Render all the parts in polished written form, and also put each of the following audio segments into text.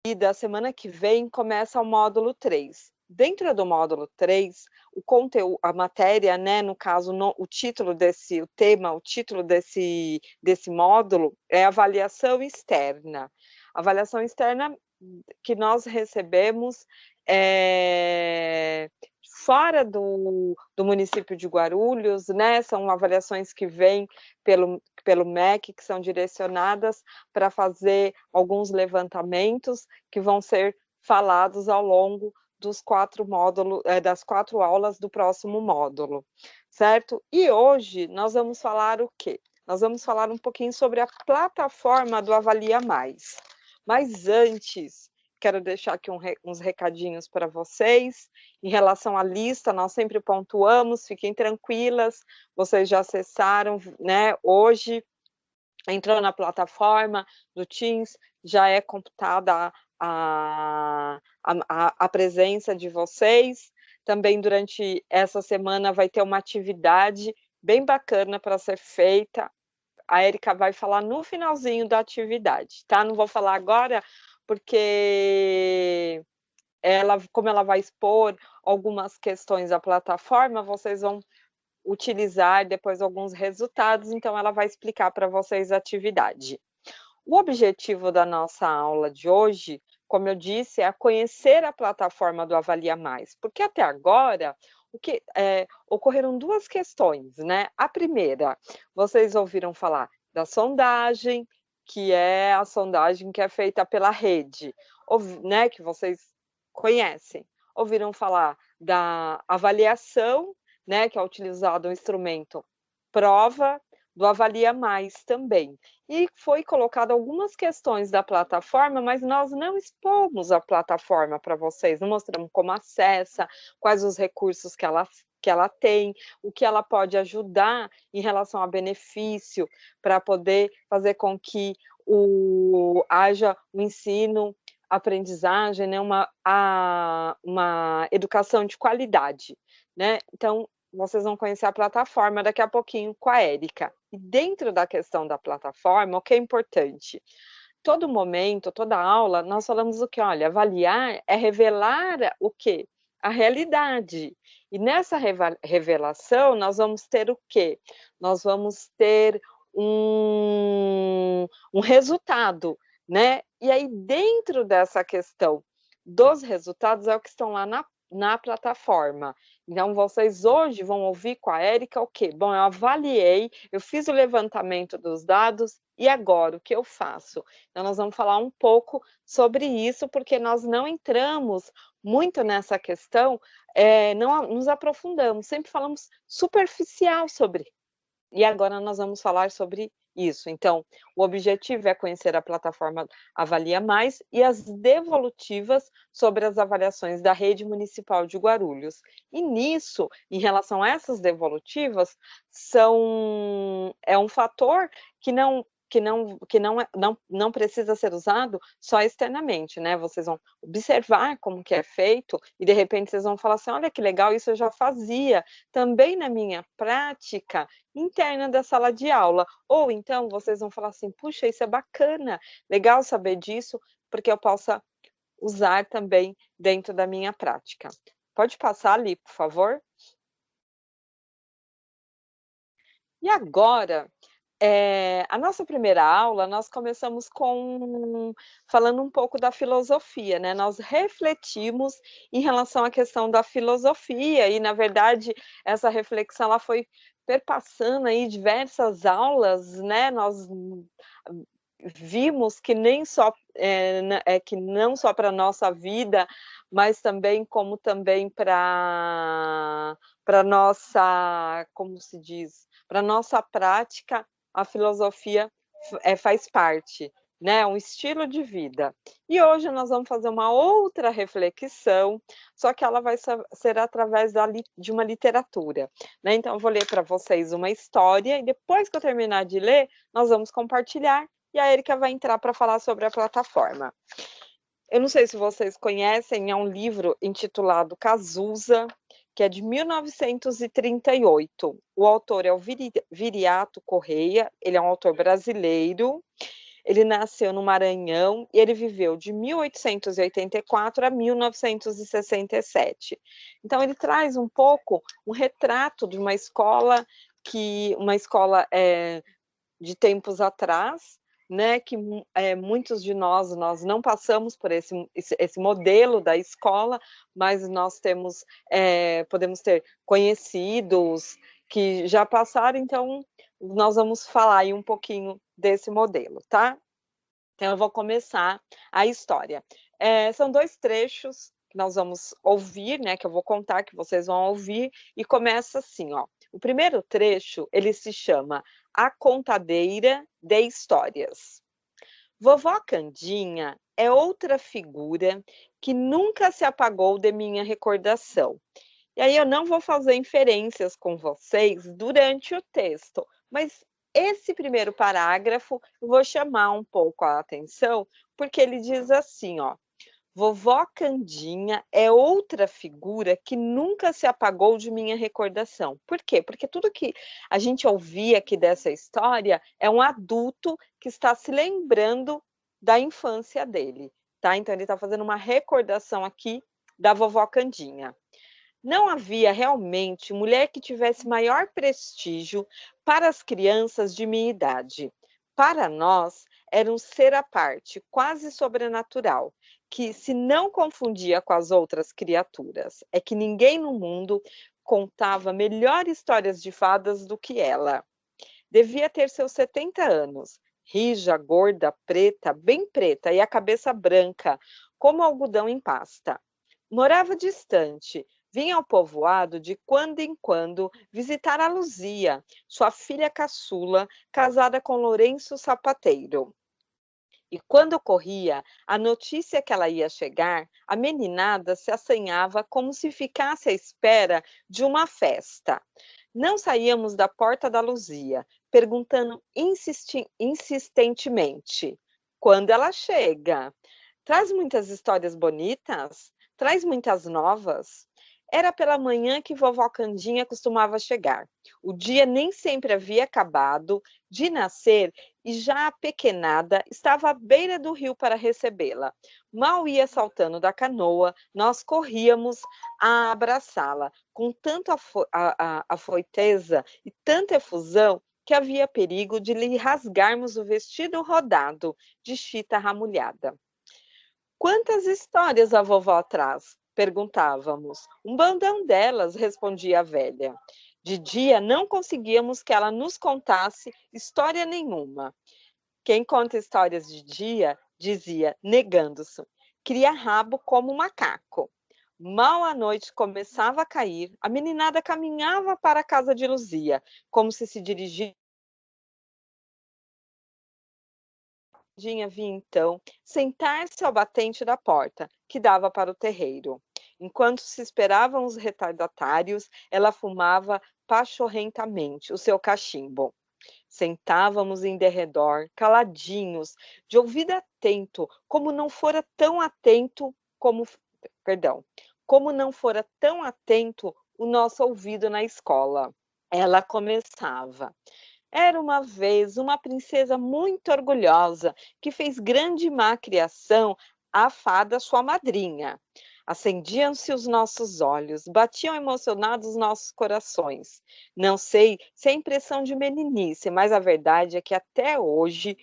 E da semana que vem começa o módulo 3. Dentro do módulo 3, o conteúdo, a matéria, né, no caso, o título desse, o tema, o título desse módulo é avaliação externa. Avaliação externa que nós recebemos fora do município de Guarulhos, né, são avaliações que vêm pelo MEC, que são direcionadas para fazer alguns levantamentos que vão ser falados ao longo dos 4 módulos, das 4 aulas do próximo módulo, certo? E hoje nós vamos falar o quê? Nós vamos falar um pouquinho sobre a plataforma do Avalia Mais. Mas antes, quero deixar aqui uns recadinhos para vocês. Em relação à lista, nós sempre pontuamos, fiquem tranquilas, vocês já acessaram, né, hoje, entrou na plataforma do Teams, já é computada a presença de vocês. Também durante essa semana vai ter uma atividade bem bacana para ser feita. A Érica vai falar no finalzinho da atividade, tá? Não vou falar agora, porque como ela vai expor algumas questões da plataforma, vocês vão utilizar depois alguns resultados, então ela vai explicar para vocês a atividade. O objetivo da nossa aula de hoje, como eu disse, é conhecer a plataforma do Avalia Mais, porque até agora ocorreram 2 questões, né? A primeira, vocês ouviram falar da sondagem, que é a sondagem que é feita pela rede, né, que vocês conhecem. Ouviram falar da avaliação, né, que é utilizado o instrumento prova, do Avalia Mais também. E foi colocado algumas questões da plataforma, mas nós não expomos a plataforma para vocês, não mostramos como acessa, quais os recursos que ela tem, o que ela pode ajudar em relação a benefício, para poder fazer com que haja um ensino, aprendizagem, né, uma educação de qualidade, né? Então, vocês vão conhecer a plataforma daqui a pouquinho com a Érica. E dentro da questão da plataforma, o que é importante? Todo momento, toda aula, nós falamos o que? Olha, avaliar é revelar o quê? A realidade. E nessa revelação, nós vamos ter o quê? Nós vamos ter um resultado, né? E aí, dentro dessa questão dos resultados, é o que estão lá na plataforma. Então, vocês hoje vão ouvir com a Érica o quê? Bom, eu avaliei, eu fiz o levantamento dos dados, e agora, o que eu faço? Então, nós vamos falar um pouco sobre isso, porque nós não entramos muito nessa questão, não nos aprofundamos, sempre falamos superficial sobre. E agora nós vamos falar sobre isso. Então, o objetivo é conhecer a plataforma Avalia Mais e as devolutivas sobre as avaliações da rede municipal de Guarulhos. E nisso, em relação a essas devolutivas, é um fator que não precisa ser usado só externamente, né? Vocês vão observar como que é feito e de repente vocês vão falar assim, olha que legal, isso eu já fazia também na minha prática interna da sala de aula. Ou então vocês vão falar assim, puxa, isso é bacana, legal saber disso, porque eu possa usar também dentro da minha prática. Pode passar ali, por favor? E agora, a nossa primeira aula, nós começamos falando um pouco da filosofia, né? Nós refletimos em relação à questão da filosofia e, na verdade, essa reflexão ela foi perpassando aí diversas aulas, né? Nós vimos que nem só que não só para a nossa vida, mas também como também para nossa, como se diz, para nossa prática, a filosofia faz parte, né? Um estilo de vida. E hoje nós vamos fazer uma outra reflexão, só que ela vai ser através de uma literatura, né? Então eu vou ler para vocês uma história e depois que eu terminar de ler, nós vamos compartilhar e a Érica vai entrar para falar sobre a plataforma. Eu não sei se vocês conhecem, é um livro intitulado Cazuza, que é de 1938. O autor é o Viriato Correia, ele é um autor brasileiro. Ele nasceu no Maranhão e ele viveu de 1884 a 1967. Então ele traz um pouco um retrato de uma escola de tempos atrás, né, que muitos de nós não passamos por esse modelo da escola, mas nós podemos ter conhecidos que já passaram, então nós vamos falar aí um pouquinho desse modelo, tá? Então eu vou começar a história. São 2 trechos que nós vamos ouvir, né, que eu vou contar, que vocês vão ouvir, e começa assim, ó. O primeiro trecho, ele se chama A Contadeira de Histórias. Vovó Candinha é outra figura que nunca se apagou de minha recordação. E aí eu não vou fazer inferências com vocês durante o texto, mas esse primeiro parágrafo eu vou chamar um pouco a atenção, porque ele diz assim, ó: Vovó Candinha é outra figura que nunca se apagou de minha recordação. Por quê? Porque tudo que a gente ouvia aqui dessa história é um adulto que está se lembrando da infância dele, tá? Então ele está fazendo uma recordação aqui da vovó Candinha. Não havia realmente mulher que tivesse maior prestígio para as crianças de minha idade. Para nós, era um ser à parte, quase sobrenatural, que se não confundia com as outras criaturas. É que ninguém no mundo contava melhor histórias de fadas do que ela. Devia ter seus 70 anos, rija, gorda, preta, bem preta, e a cabeça branca, como algodão em pasta. Morava distante, vinha ao povoado de quando em quando visitar a Luzia, sua filha caçula, casada com Lourenço Sapateiro. E quando corria a notícia que ela ia chegar, a meninada se assanhava como se ficasse à espera de uma festa. Não saíamos da porta da Luzia, perguntando insistentemente: quando ela chega? Traz muitas histórias bonitas? Traz muitas novas? Era pela manhã que vovó Candinha costumava chegar. O dia nem sempre havia acabado de nascer e já a pequenada estava à beira do rio para recebê-la. Mal ia saltando da canoa, nós corríamos a abraçá-la, com tanta afoiteza e tanta efusão que havia perigo de lhe rasgarmos o vestido rodado de chita ramulhada. Quantas histórias a vovó traz? Perguntávamos. Um bandão delas, respondia a velha. De dia não conseguíamos que ela nos contasse história nenhuma. Quem conta histórias de dia, dizia, negando-se, cria rabo como um macaco. Mal a noite começava a cair, a meninada caminhava para a casa de Luzia, como se dirigisse. Dinha vinha então sentar-se ao batente da porta, que dava para o terreiro. Enquanto se esperavam os retardatários, ela fumava pachorrentamente o seu cachimbo. Sentávamos em derredor, caladinhos, de ouvido atento, como não fora tão atento como não fora tão atento o nosso ouvido na escola. Ela começava. Era uma vez uma princesa muito orgulhosa que fez grande má criação à fada sua madrinha. Acendiam-se os nossos olhos, batiam emocionados os nossos corações. Não sei se é impressão de meninice, mas a verdade é que até hoje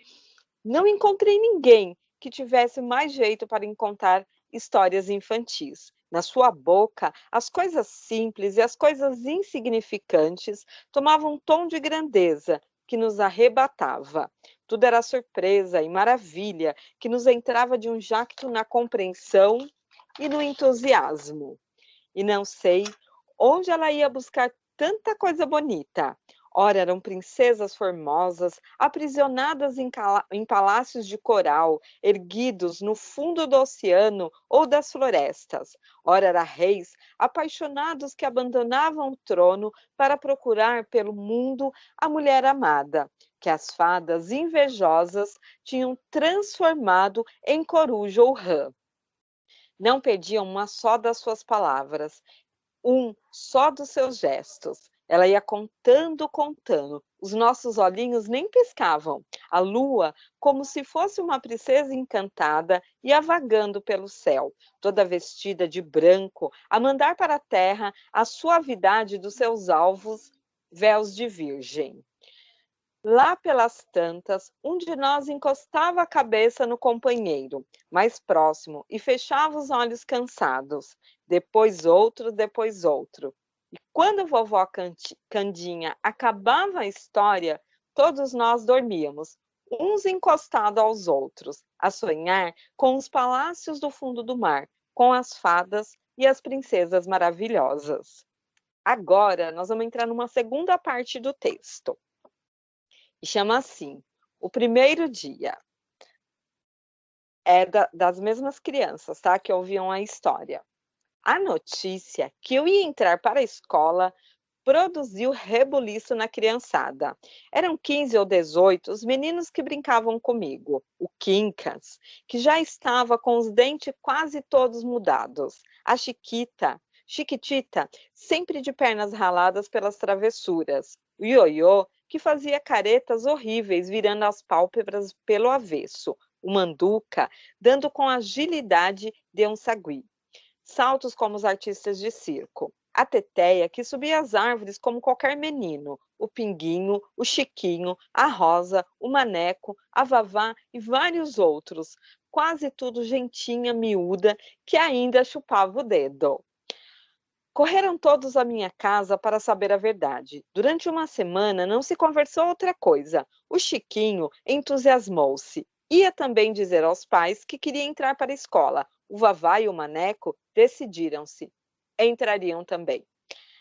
não encontrei ninguém que tivesse mais jeito para contar histórias infantis. Na sua boca, as coisas simples e as coisas insignificantes tomavam um tom de grandeza que nos arrebatava. Tudo era surpresa e maravilha que nos entrava de um jacto na compreensão e no entusiasmo. E não sei onde ela ia buscar tanta coisa bonita. Ora, eram princesas formosas, aprisionadas em palácios de coral, erguidos no fundo do oceano ou das florestas. Ora, eram reis apaixonados que abandonavam o trono para procurar pelo mundo a mulher amada, que as fadas invejosas tinham transformado em coruja ou rã. Não perdiam uma só das suas palavras, um só dos seus gestos. Ela ia contando, contando Os nossos olhinhos nem piscavam. A lua, como se fosse uma princesa encantada, ia vagando pelo céu, toda vestida de branco, a mandar para a terra a suavidade dos seus alvos véus de virgem. Lá pelas tantas, um de nós encostava a cabeça no companheiro, mais próximo, e fechava os olhos cansados. Depois outro. E quando vovó Candinha acabava a história, todos nós dormíamos, uns encostados aos outros, a sonhar com os palácios do fundo do mar, com as fadas e as princesas maravilhosas. Agora, nós vamos entrar numa segunda parte do texto. E chama assim, o primeiro dia. É das mesmas crianças, tá? Que ouviam a história. A notícia que eu ia entrar para a escola produziu rebuliço na criançada. Eram 15 ou 18 os meninos que brincavam comigo. O Quincas, que já estava com os dentes quase todos mudados. A Chiquitita, sempre de pernas raladas pelas travessuras. O Ioiô, que fazia caretas horríveis, virando as pálpebras pelo avesso. O Manduca, dando com agilidade de um sagui. Saltos como os artistas de circo. A Teteia, que subia as árvores como qualquer menino. O Pinguinho, o Chiquinho, a Rosa, o Maneco, a Vavá e vários outros. Quase tudo gentinha, miúda, que ainda chupava o dedo. Correram todos à minha casa para saber a verdade. Durante uma semana não se conversou outra coisa. O Chiquinho entusiasmou-se. Ia também dizer aos pais que queria entrar para a escola. O Vavá e o Maneco decidiram-se. Entrariam também.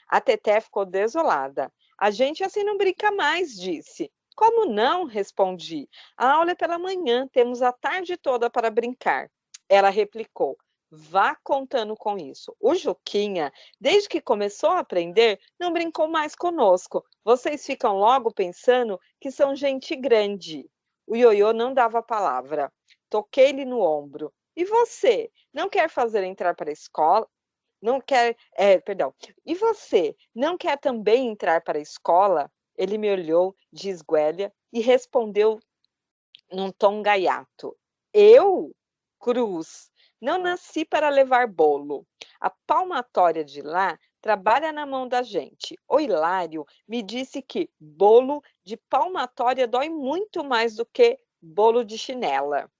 A Teté ficou desolada. A gente assim não brinca mais, disse. Como não? Respondi. A aula é pela manhã, temos a tarde toda para brincar. Ela replicou. Vá contando com isso. O Juquinha, desde que começou a aprender, não brincou mais conosco. Vocês ficam logo pensando que são gente grande. O Ioiô não dava palavra. Toquei-lhe no ombro. E você, não quer fazer entrar para a escola? Não quer, perdão. E você, não quer também entrar para a escola? Ele me olhou de esguelha e respondeu num tom gaiato. Eu? Cruz. Não nasci para levar bolo. A palmatória de lá trabalha na mão da gente. O Hilário me disse que bolo de palmatória dói muito mais do que bolo de chinela.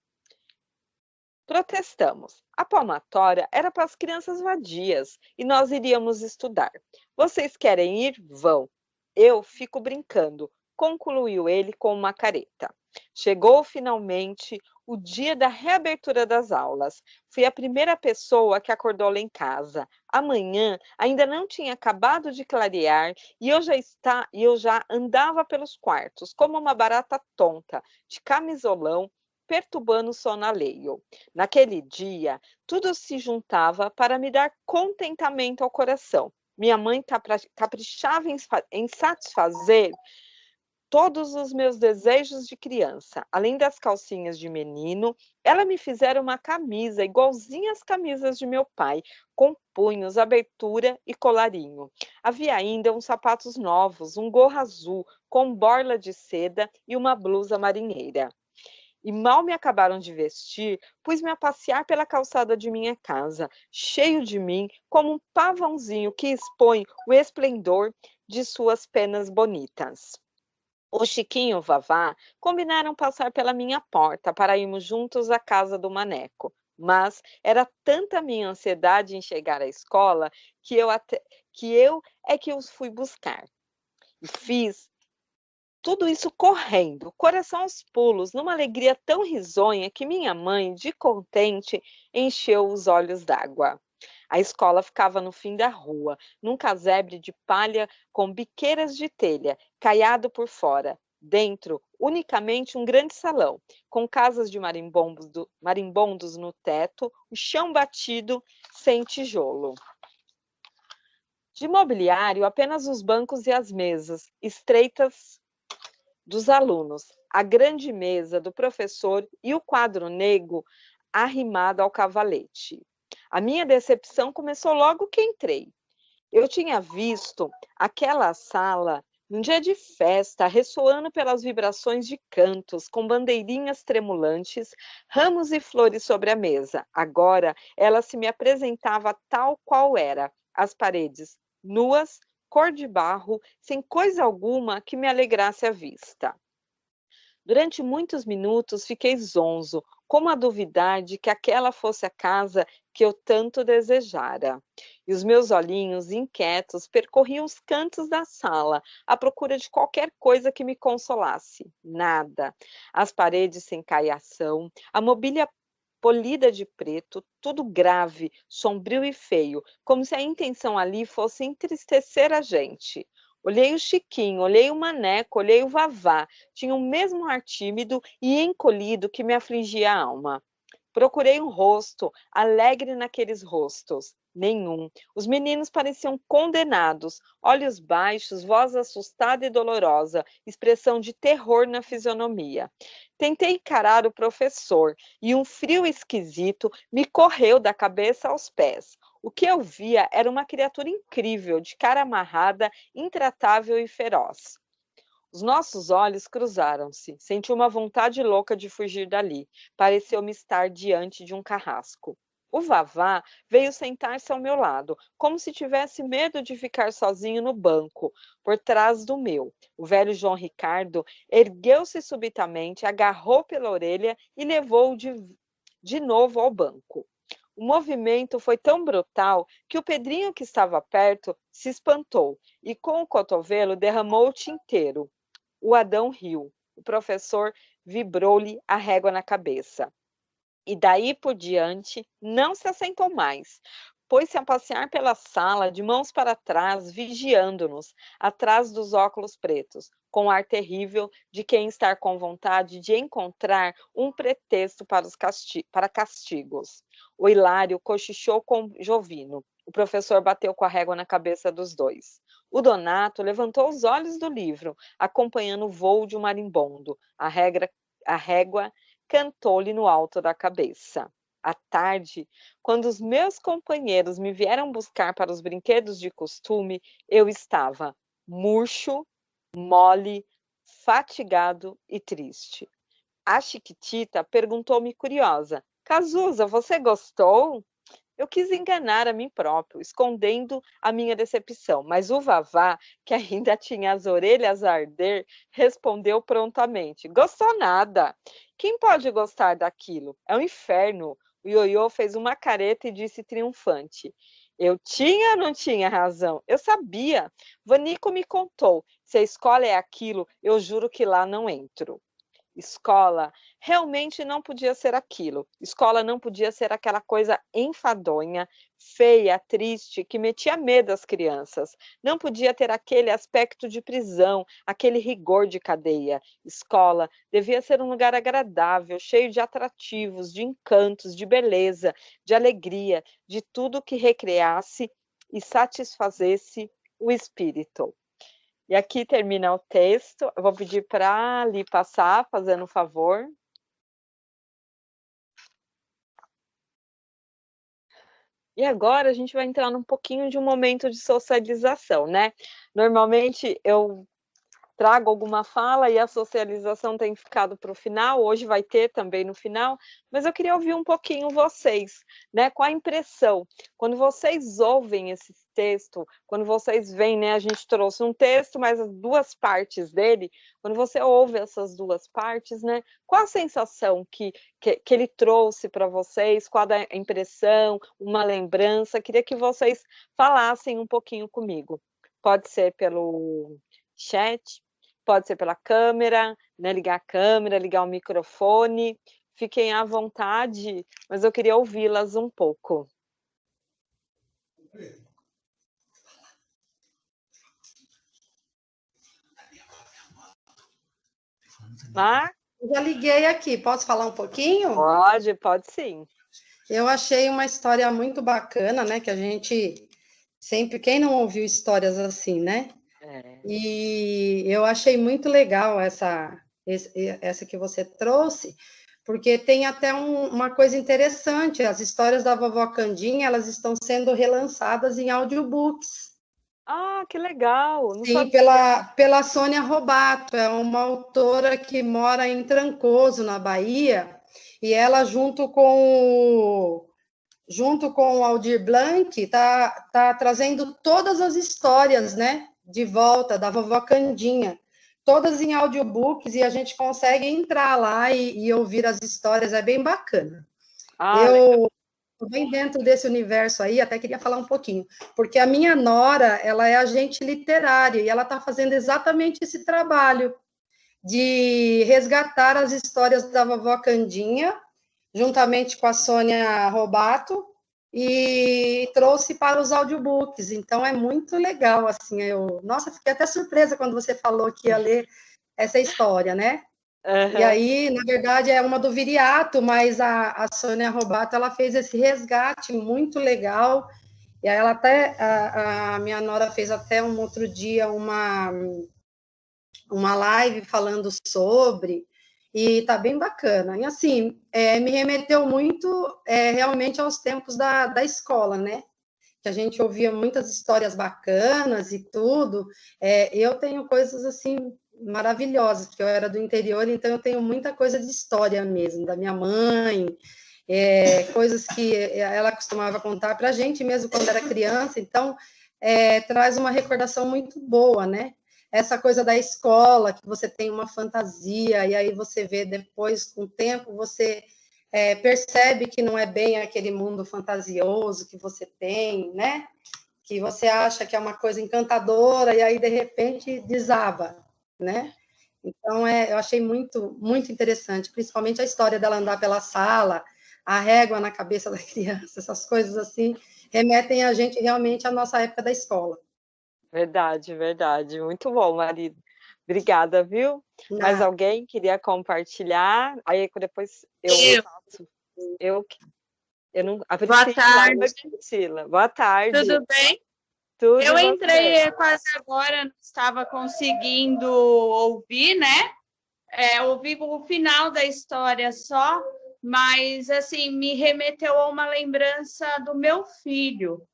Protestamos. A palmatória era para as crianças vadias e nós iríamos estudar. Vocês querem ir? Vão. Eu fico brincando, concluiu ele com uma careta. Chegou finalmente o dia da reabertura das aulas. Fui a primeira pessoa que acordou lá em casa. Amanhã ainda não tinha acabado de clarear e eu já andava pelos quartos como uma barata tonta, de camisolão, perturbando o sono alheio. Naquele dia, tudo se juntava para me dar contentamento ao coração. Minha mãe caprichava em satisfazer todos os meus desejos de criança. Além das calcinhas de menino, ela me fizera uma camisa igualzinha às camisas de meu pai, com punhos, abertura e colarinho. Havia ainda uns sapatos novos, um gorro azul com borla de seda e uma blusa marinheira. E mal me acabaram de vestir, pus-me a passear pela calçada de minha casa, cheio de mim, como um pavãozinho que expõe o esplendor de suas penas bonitas. O Chiquinho e o Vavá combinaram passar pela minha porta para irmos juntos à casa do Maneco. Mas era tanta minha ansiedade em chegar à escola que eu é que os fui buscar. E fiz tudo isso correndo, coração aos pulos, numa alegria tão risonha que minha mãe, de contente, encheu os olhos d'água. A escola ficava no fim da rua, num casebre de palha com biqueiras de telha, caiado por fora. Dentro, unicamente um grande salão, com casas de marimbondos no teto, o chão batido sem tijolo. De mobiliário, apenas os bancos e as mesas, estreitas dos alunos, a grande mesa do professor e o quadro negro arrimado ao cavalete. A minha decepção começou logo que entrei. Eu tinha visto aquela sala Num dia de festa, ressoando pelas vibrações de cantos, com bandeirinhas tremulantes, ramos e flores sobre a mesa. Agora ela se me apresentava tal qual era, as paredes nuas, cor de barro, sem coisa alguma que me alegrasse a vista. Durante muitos minutos fiquei zonzo, como a duvidar de que aquela fosse a casa que eu tanto desejara. E os meus olhinhos inquietos percorriam os cantos da sala, à procura de qualquer coisa que me consolasse. Nada. As paredes sem caiação, a mobília polida de preto, tudo grave, sombrio e feio, como se a intenção ali fosse entristecer a gente. Olhei o Chiquinho, olhei o Maneco, olhei o Vavá, tinha o mesmo ar tímido e encolhido que me afligia a alma. Procurei um rosto, alegre naqueles rostos. Nenhum. Os meninos pareciam condenados, olhos baixos, voz assustada e dolorosa, expressão de terror na fisionomia. Tentei encarar o professor e um frio esquisito me correu da cabeça aos pés. O que eu via era uma criatura incrível, de cara amarrada, intratável e feroz. Os nossos olhos cruzaram-se. Senti uma vontade louca de fugir dali. Pareceu-me estar diante de um carrasco. O Vavá veio sentar-se ao meu lado, como se tivesse medo de ficar sozinho no banco, por trás do meu. O velho João Ricardo ergueu-se subitamente, agarrou pela orelha e levou-o de novo ao banco. O movimento foi tão brutal que o Pedrinho, que estava perto, se espantou e, com o cotovelo, derramou o tinteiro. O Adão riu. O professor vibrou-lhe a régua na cabeça. E daí por diante não se assentou mais. Pôs-se a passear pela sala, de mãos para trás, vigiando-nos, atrás dos óculos pretos, com o ar terrível de quem está com vontade de encontrar um pretexto para castigos. O Hilário cochichou com Jovino. O professor bateu com a régua na cabeça dos dois. O Donato levantou os olhos do livro, acompanhando o voo de um marimbondo. A régua cantou-lhe no alto da cabeça. À tarde, quando os meus companheiros me vieram buscar para os brinquedos de costume, eu estava murcho, mole, fatigado e triste. A Chiquitita perguntou-me curiosa: Cazuza, você gostou? Eu quis enganar a mim próprio, escondendo a minha decepção, mas o Vavá, que ainda tinha as orelhas a arder, respondeu prontamente: Gostou nada. Quem pode gostar daquilo? É um inferno. O Ioiô fez uma careta e disse triunfante: Eu tinha ou não tinha razão? Eu sabia. Vanico me contou. Se a escola é aquilo, eu juro que lá não entro. Escola realmente não podia ser aquilo. Escola não podia ser aquela coisa enfadonha, feia, triste, que metia medo às crianças. Não podia ter aquele aspecto de prisão, aquele rigor de cadeia. Escola devia ser um lugar agradável, cheio de atrativos, de encantos, de beleza, de alegria, de tudo que recreasse e satisfazesse o espírito. E aqui termina o texto. Eu vou pedir para Ali passar, fazendo um favor. E agora a gente vai entrar num pouquinho de um momento de socialização, né? Normalmente eu trago alguma fala e a socialização tem ficado para o final, hoje vai ter também no final, mas eu queria ouvir um pouquinho vocês, né? Qual a impressão? Quando vocês ouvem esse texto, quando vocês veem, né? A gente trouxe um texto, mas as duas partes dele, quando você ouve essas duas partes, né? Qual a sensação que ele trouxe para vocês? Qual a impressão, uma lembrança? Queria que vocês falassem um pouquinho comigo. Pode ser pelo chat, pode ser pela câmera, né, ligar a câmera, ligar o microfone. Fiquem à vontade, mas eu queria ouvi-las um pouco. Ah, Já liguei aqui, posso falar um pouquinho? pode sim. Eu achei uma história muito bacana, né? Que a gente sempre, quem não ouviu histórias assim, né? É. E eu achei muito legal essa que você trouxe, porque tem até uma coisa interessante, as histórias da vovó Candinha, elas estão sendo relançadas em audiobooks. Ah, que legal! Não Sim, sabia. pela Sônia Robato, é uma autora que mora em Trancoso, na Bahia, e ela, junto com o Aldir Blanc, tá trazendo todas as histórias, né, de volta da vovó Candinha, todas em audiobooks, e a gente consegue entrar lá e ouvir as histórias, é bem bacana. Ah, legal. Eu estou bem dentro desse universo aí, até queria falar um pouquinho, porque a minha nora, ela é agente literária, e ela está fazendo exatamente esse trabalho de resgatar as histórias da vovó Candinha, juntamente com a Sônia Robato, e trouxe para os audiobooks. Então é muito legal, assim, nossa, fiquei até surpresa quando você falou que ia ler essa história, né? E Aham. aí, na verdade, é uma do Viriato, mas a Sônia Robato, ela fez esse resgate muito legal, e aí ela até, a minha nora fez até um outro dia uma live falando sobre, e tá bem bacana. E assim, me remeteu muito realmente aos tempos da escola, né? Que a gente ouvia muitas histórias bacanas e tudo. Eu tenho coisas assim maravilhosas, porque eu era do interior, então eu tenho muita coisa de história mesmo, da minha mãe, coisas que ela costumava contar para a gente mesmo quando era criança, então traz uma recordação muito boa, né? Essa coisa da escola, que você tem uma fantasia, e aí você vê depois, com o tempo, você percebe que não é bem aquele mundo fantasioso que você tem, né? Que você acha que é uma coisa encantadora, e aí, de repente, desaba, né? Então, eu achei muito, muito interessante, principalmente a história dela andar pela sala, a régua na cabeça da criança, essas coisas assim, remetem a gente realmente à nossa época da escola. Verdade, verdade. Muito bom, marido. Obrigada, viu? Mais Na, alguém queria compartilhar? Aí passo Eu. eu eu não a Boa Priscila, oi tarde, Priscila, boa tarde, tudo bem? tudo Eu e você? entrei quase agora, não estava conseguindo ouvir, né? Ouvi o final da história só, mas assim me remeteu a uma lembrança do meu filho,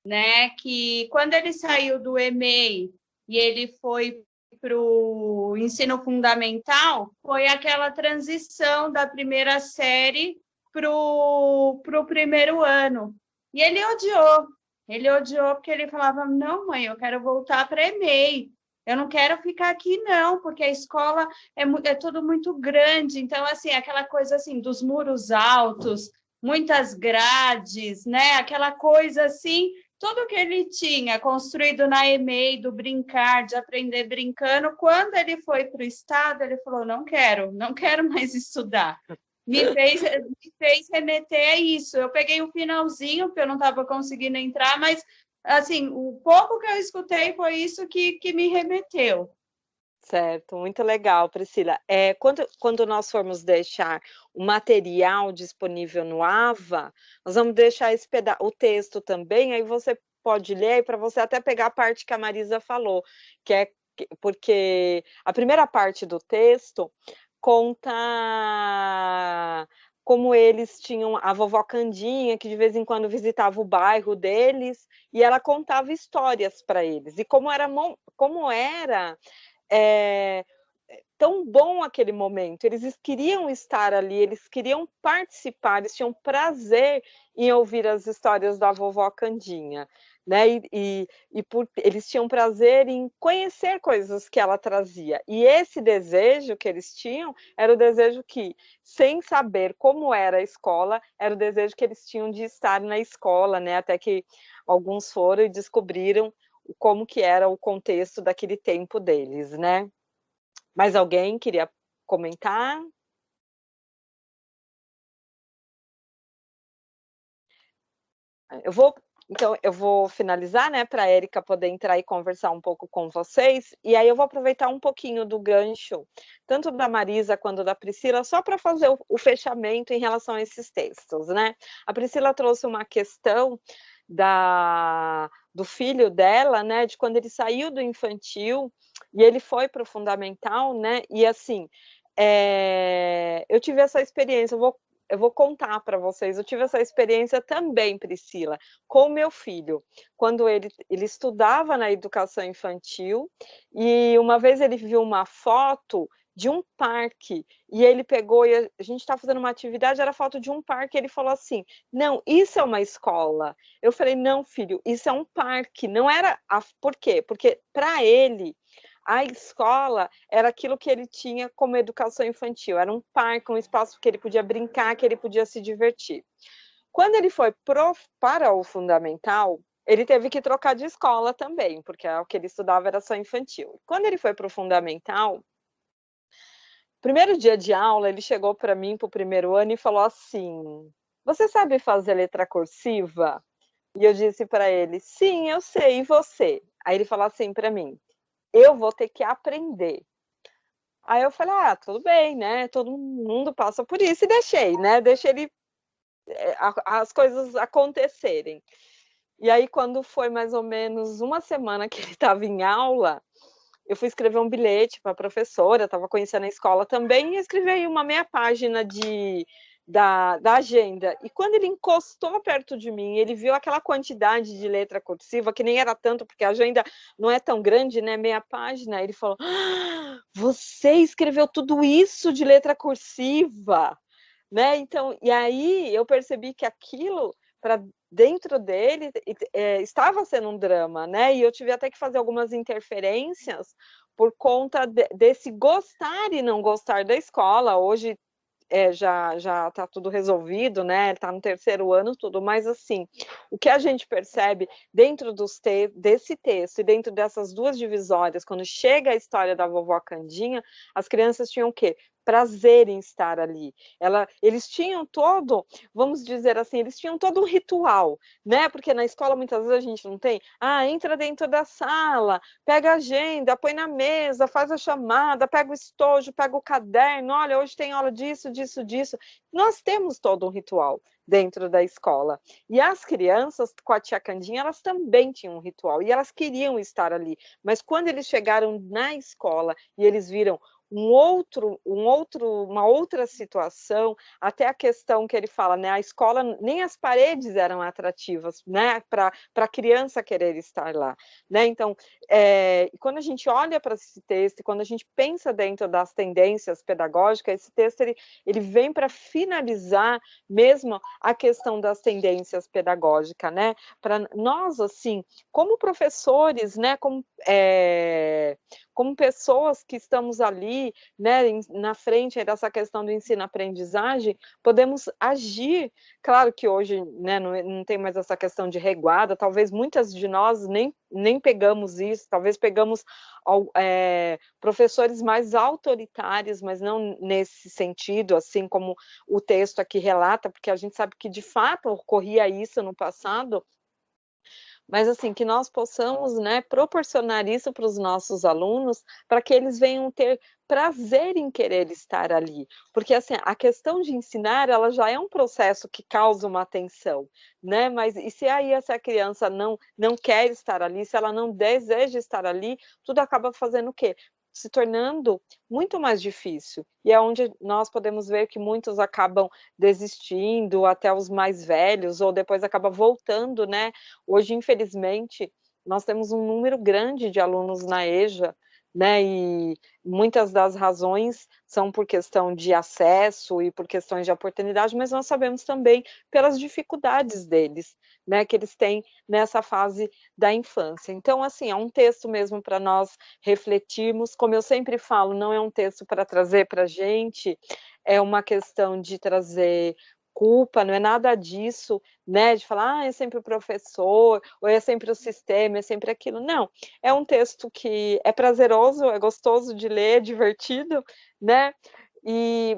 né? Que quando ele saiu do EMEI e ele foi para o ensino fundamental, foi aquela transição da primeira série para o primeiro ano. E ele odiou porque ele falava: não, mãe, eu quero voltar para EMEI. Eu não quero ficar aqui, não, porque a escola é tudo muito grande. Então, assim, aquela coisa assim dos muros altos, muitas grades, né? Aquela coisa assim, tudo que ele tinha construído na EMEI, do brincar, de aprender brincando, quando ele foi para o estado, ele falou: não quero mais estudar. Me fez remeter a isso. Eu peguei o finalzinho, porque eu não estava conseguindo entrar, mas assim, o pouco que eu escutei foi isso que me remeteu. Certo, muito legal, Priscila. Quando nós formos deixar o material disponível no AVA, nós vamos deixar o texto também, aí você pode ler para você até pegar a parte que a Marisa falou, porque a primeira parte do texto conta como eles tinham a vovó Candinha, que de vez em quando visitava o bairro deles, e ela contava histórias para eles, e como era é, tão bom aquele momento. Eles queriam estar ali, eles queriam participar, eles tinham prazer em ouvir as histórias da vovó Candinha, né? Eles tinham prazer em conhecer coisas que ela trazia. E esse desejo que eles tinham era o desejo que, sem saber como era a escola, era o desejo que eles tinham de estar na escola, né? Até que alguns foram e descobriram como que era o contexto daquele tempo deles, né? Mais alguém queria comentar? Então eu vou finalizar, né, para a Érica poder entrar e conversar um pouco com vocês, e aí eu vou aproveitar um pouquinho do gancho, tanto da Marisa quanto da Priscila, só para fazer o fechamento em relação a esses textos, né? A Priscila trouxe uma questão do filho dela, né, de quando ele saiu do infantil e ele foi para o fundamental, né? E assim, eu tive essa experiência. eu vou contar para vocês. Eu tive essa experiência também, Priscila, com o meu filho, quando ele estudava na educação infantil, e uma vez ele viu uma foto de um parque, e ele pegou, e a gente estava fazendo uma atividade, era foto de um parque, e ele falou assim, não, isso é uma escola. Eu falei, não, filho, isso é um parque, não era... Por quê? Porque para ele, a escola era aquilo que ele tinha como educação infantil, era um parque, um espaço que ele podia brincar, que ele podia se divertir. Quando ele foi para o fundamental, ele teve que trocar de escola também, porque o que ele estudava era só infantil. Quando ele foi para o fundamental, primeiro dia de aula, ele chegou para mim, para o primeiro ano, e falou assim, você sabe fazer letra cursiva? E eu disse para ele, sim, eu sei, e você? Aí ele falou assim para mim, eu vou ter que aprender. Aí eu falei, tudo bem, né? Todo mundo passa por isso, e deixei, né? Deixei ele, as coisas acontecerem. E aí, quando foi mais ou menos uma semana que ele estava em aula, eu fui escrever um bilhete para a professora, estava conhecendo a escola também, e escrevi uma meia página da agenda. E quando ele encostou perto de mim, ele viu aquela quantidade de letra cursiva, que nem era tanto, porque a agenda não é tão grande, né? Meia página. Ele falou, você escreveu tudo isso de letra cursiva? Né? Então, e aí eu percebi que aquilo, para dentro dele, estava sendo um drama, né? E eu tive até que fazer algumas interferências por conta desse gostar e não gostar da escola. Hoje já está tudo resolvido, né? Está no terceiro ano, tudo, mas assim, o que a gente percebe dentro desse texto e dentro dessas duas divisórias, quando chega a história da vovó Candinha, as crianças tinham o quê? Prazer em estar ali. Eles tinham todo, vamos dizer assim, eles tinham todo um ritual, né? Porque na escola muitas vezes a gente não tem, entra dentro da sala, pega a agenda, põe na mesa, faz a chamada, pega o estojo, pega o caderno, olha, hoje tem aula disso, disso, disso. Nós temos todo um ritual dentro da escola. E as crianças, com a tia Candinha, elas também tinham um ritual, e elas queriam estar ali. Mas quando eles chegaram na escola e eles viram uma outra situação, até a questão que ele fala, né? A escola, nem as paredes eram atrativas, né? Para a criança querer estar lá, né? Então, quando a gente olha para esse texto, quando a gente pensa dentro das tendências pedagógicas, esse texto ele vem para finalizar mesmo a questão das tendências pedagógicas, né? Para nós, assim, como professores, né? Como pessoas que estamos ali, né, na frente dessa questão do ensino-aprendizagem, podemos agir. Claro que hoje, né, não tem mais essa questão de reguada, talvez muitas de nós nem pegamos isso, talvez pegamos professores mais autoritários, mas não nesse sentido, assim como o texto aqui relata, porque a gente sabe que de fato ocorria isso no passado, mas assim, que nós possamos, né, proporcionar isso para os nossos alunos, para que eles venham ter prazer em querer estar ali, porque assim, a questão de ensinar, ela já é um processo que causa uma tensão, né, mas e se aí essa criança não quer estar ali, se ela não deseja estar ali, tudo acaba fazendo o quê? Se tornando muito mais difícil, e é onde nós podemos ver que muitos acabam desistindo, até os mais velhos, ou depois acaba voltando, né? Hoje, infelizmente, nós temos um número grande de alunos na EJA, né? E muitas das razões são por questão de acesso e por questões de oportunidade, mas nós sabemos também pelas dificuldades deles, né? Que eles têm nessa fase da infância. Então, assim, é um texto mesmo para nós refletirmos. Como eu sempre falo, não é um texto para trazer para a gente, é uma questão de trazer culpa, não é nada disso, né, de falar, é sempre o professor, ou é sempre o sistema, é sempre aquilo. Não, é um texto que é prazeroso, é gostoso de ler, é divertido, né,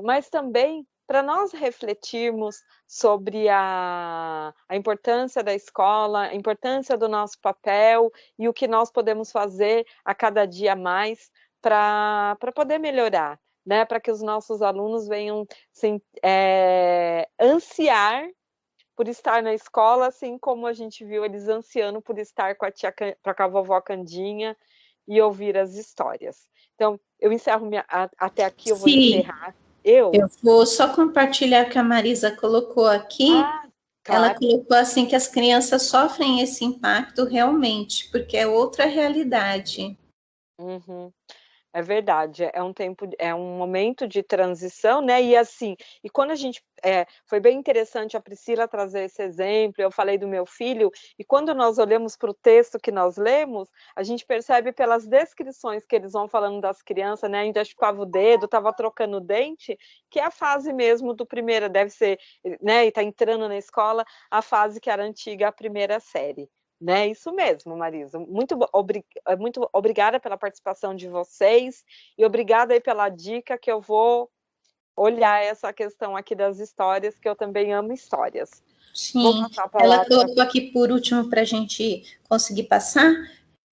mas também para nós refletirmos sobre a importância da escola, a importância do nosso papel e o que nós podemos fazer a cada dia mais para poder melhorar, né, para que os nossos alunos venham ansiar por estar na escola, assim como a gente viu eles ansiando por estar com a vovó Candinha e ouvir as histórias. Então, eu encerro até aqui, eu vou Sim. encerrar. Eu vou só compartilhar o que a Marisa colocou aqui. Claro. Ela colocou assim que as crianças sofrem esse impacto realmente, porque é outra realidade. Uhum. É verdade, é um momento de transição, né? E assim, e quando a gente foi bem interessante a Priscila trazer esse exemplo. Eu falei do meu filho, e quando nós olhamos para o texto que nós lemos, a gente percebe pelas descrições que eles vão falando das crianças, né? Ainda chupava o dedo, estava trocando o dente, que é a fase mesmo do primeiro, deve ser, né? E está entrando na escola, a fase que era antiga, a primeira série. Né, isso mesmo, Marisa. Muito obrigada pela participação de vocês e obrigada aí pela dica, que eu vou olhar essa questão aqui das histórias, que eu também amo histórias. Sim, ela colocou aqui por último para a gente conseguir passar.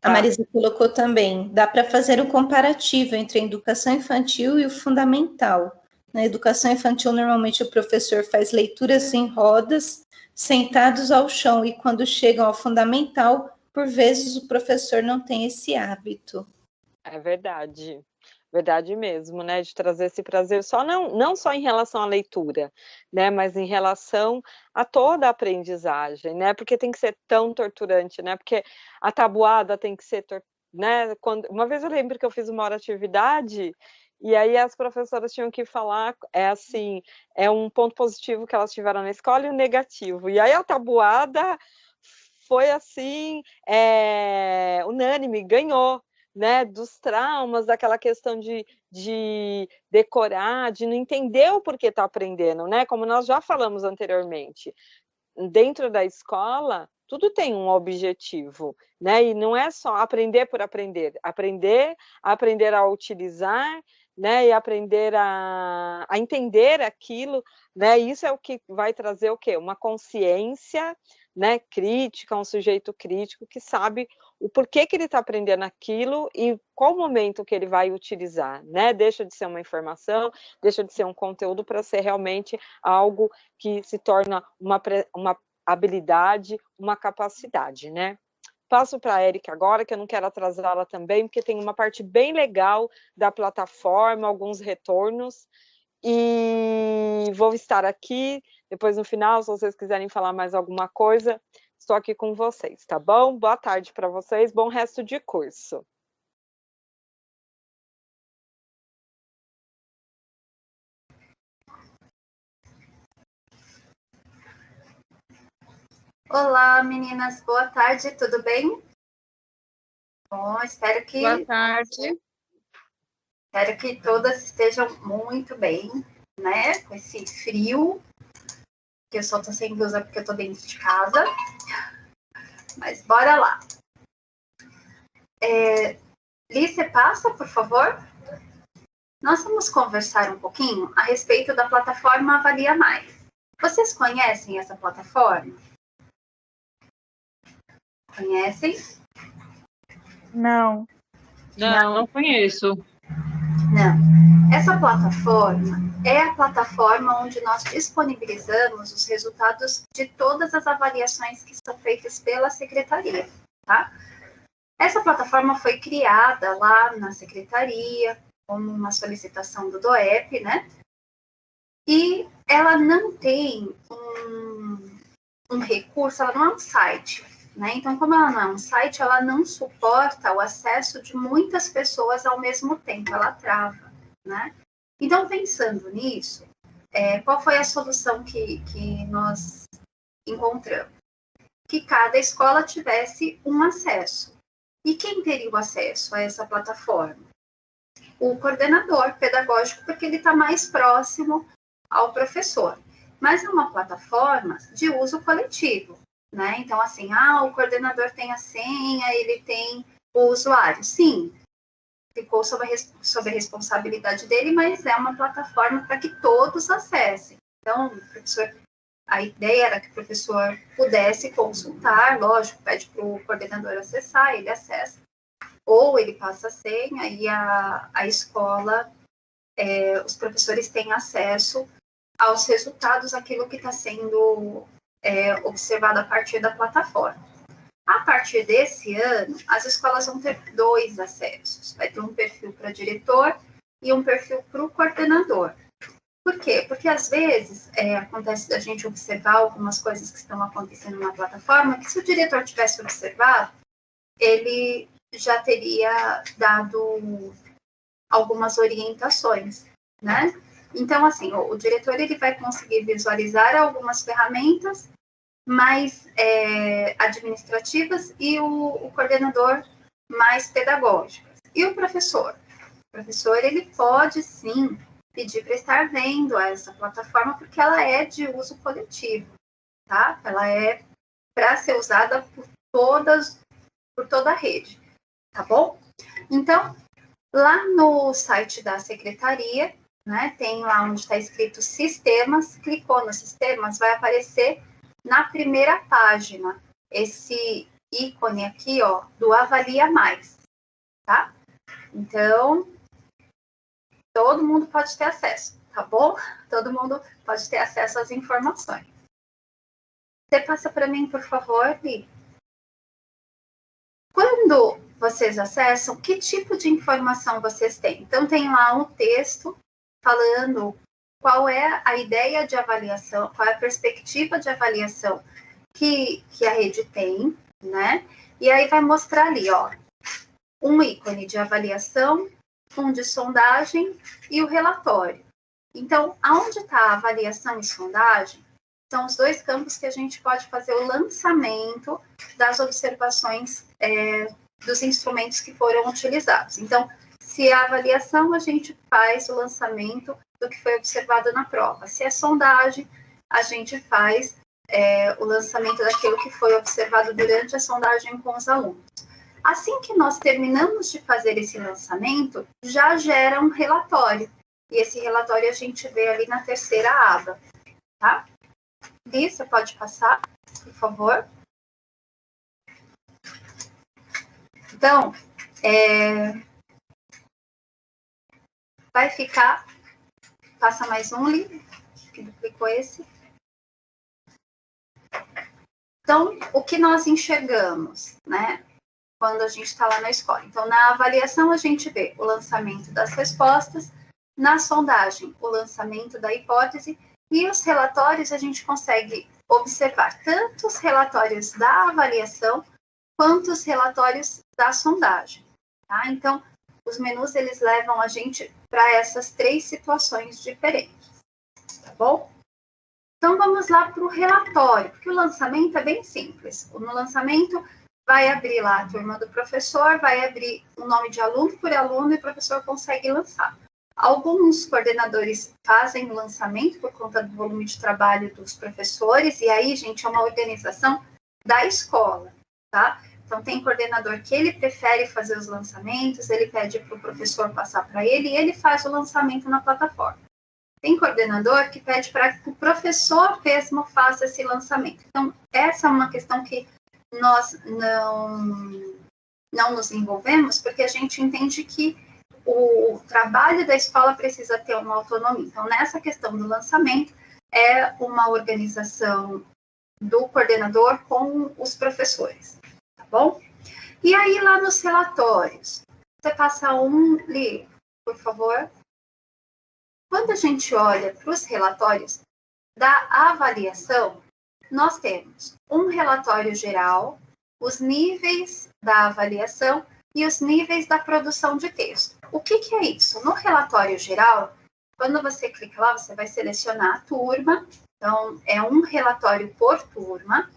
A Marisa colocou também, dá para fazer um comparativo entre a educação infantil e o fundamental. Na educação infantil, normalmente o professor faz leituras em rodas, sentados ao chão, e quando chegam ao fundamental, por vezes o professor não tem esse hábito. É verdade mesmo, né, de trazer esse prazer, não só em relação à leitura, né, mas em relação a toda a aprendizagem, né, porque tem que ser tão torturante, né, porque a tabuada tem que ser, né, uma vez eu lembro que eu fiz uma atividade, e aí as professoras tinham que falar, assim, um ponto positivo que elas tiveram na escola e um negativo, e aí a tabuada foi assim, unânime, ganhou, né, dos traumas, daquela questão de decorar, de não entender o porquê está aprendendo, né, como nós já falamos anteriormente. Dentro da escola, tudo tem um objetivo, né, e não é só aprender por aprender, aprender a utilizar, né, e aprender a entender aquilo, né, isso é o que vai trazer o quê? Uma consciência, né, crítica, um sujeito crítico que sabe o porquê que ele está aprendendo aquilo e qual momento que ele vai utilizar, né, deixa de ser uma informação, deixa de ser um conteúdo para ser realmente algo que se torna uma habilidade, uma capacidade, né. Passo para a Érica agora, que eu não quero atrasá-la também, porque tem uma parte bem legal da plataforma, alguns retornos, e vou estar aqui, depois no final, se vocês quiserem falar mais alguma coisa, estou aqui com vocês, tá bom? Boa tarde para vocês, bom resto de curso. Olá, meninas, boa tarde, tudo bem? Bom, espero que... Boa tarde. Espero que todas estejam muito bem, né? Com esse frio, que eu só tô sem blusa porque eu tô dentro de casa. Mas bora lá. Li, você passa, por favor? Nós vamos conversar um pouquinho a respeito da plataforma Avalia Mais. Vocês conhecem essa plataforma? Conhecem? Não. Não conheço. Não. Essa plataforma é a plataforma onde nós disponibilizamos os resultados de todas as avaliações que são feitas pela secretaria, tá? Essa plataforma foi criada lá na secretaria, como uma solicitação do DOEP, né? E ela não tem um recurso, ela não é um site, né? Então, como ela não é um site, ela não suporta o acesso de muitas pessoas ao mesmo tempo, ela trava, né? Então, pensando nisso, qual foi a solução que nós encontramos? Que cada escola tivesse um acesso. E quem teria o acesso a essa plataforma? O coordenador pedagógico, porque ele está mais próximo ao professor. Mas é uma plataforma de uso coletivo, né? Então, assim, o coordenador tem a senha, ele tem o usuário. Sim, ficou sob a responsabilidade dele, mas é uma plataforma para que todos acessem. Então, o professor, a ideia era que o professor pudesse consultar, lógico, pede para o coordenador acessar, ele acessa, ou ele passa a senha e a escola, os professores têm acesso aos resultados, aquilo que está sendo observado a partir da plataforma. A partir desse ano, as escolas vão ter 2 acessos. Vai ter um perfil para diretor e um perfil para o coordenador. Por quê? Porque, às vezes, acontece da gente observar algumas coisas que estão acontecendo na plataforma, que se o diretor tivesse observado, ele já teria dado algumas orientações, né? Então, assim, o diretor ele vai conseguir visualizar algumas ferramentas mais administrativas e o coordenador mais pedagógicas. E o professor? O professor, ele pode, sim, pedir para estar vendo essa plataforma, porque ela é de uso coletivo, tá? Ela é para ser usada por toda a rede, tá bom? Então, lá no site da secretaria, né, tem lá onde está escrito sistemas, clicou nos sistemas, vai aparecer na primeira página esse ícone aqui, ó, do Avalia Mais, tá? Então, todo mundo pode ter acesso, tá bom? Todo mundo pode ter acesso às informações. Você passa para mim, por favor, Li. Quando vocês acessam, que tipo de informação vocês têm? Então, tem lá um texto falando qual é a ideia de avaliação, qual é a perspectiva de avaliação que a rede tem, né? E aí vai mostrar ali, ó, um ícone de avaliação, um de sondagem e o relatório. Então, aonde está a avaliação e sondagem, são os dois campos que a gente pode fazer o lançamento das observações dos instrumentos que foram utilizados. Então, se é a avaliação, a gente faz o lançamento do que foi observado na prova. Se é sondagem, a gente faz o lançamento daquilo que foi observado durante a sondagem com os alunos. Assim que nós terminamos de fazer esse lançamento, já gera um relatório. E esse relatório a gente vê ali na terceira aba, tá? Li, você pode passar, por favor? Então, vai ficar... Passa mais um, Li, que duplicou esse. Então, o que nós enxergamos, né? Quando a gente está lá na escola. Então, na avaliação, a gente vê o lançamento das respostas, na sondagem, o lançamento da hipótese, e os relatórios a gente consegue observar tanto os relatórios da avaliação, quanto os relatórios da sondagem. Tá? Então, os menus, eles levam a gente para essas três situações diferentes. Tá bom? Então, vamos lá para o relatório, porque o lançamento é bem simples. No lançamento, vai abrir lá a turma do professor, vai abrir o nome de aluno por aluno e o professor consegue lançar. Alguns coordenadores fazem o lançamento por conta do volume de trabalho dos professores, e aí, gente, é uma organização da escola, tá? Então, tem coordenador que ele prefere fazer os lançamentos, ele pede para o professor passar para ele e ele faz o lançamento na plataforma. Tem coordenador que pede para que o professor mesmo faça esse lançamento. Então, essa é uma questão que nós não nos envolvemos, porque a gente entende que o trabalho da escola precisa ter uma autonomia. Então, nessa questão do lançamento, é uma organização do coordenador com os professores, tá bom? E aí, lá nos relatórios, você passa um, Li, por favor. Quando a gente olha para os relatórios da avaliação, nós temos um relatório geral, os níveis da avaliação e os níveis da produção de texto. O que é isso? No relatório geral, quando você clica lá, você vai selecionar a turma. Então, é um relatório por turma,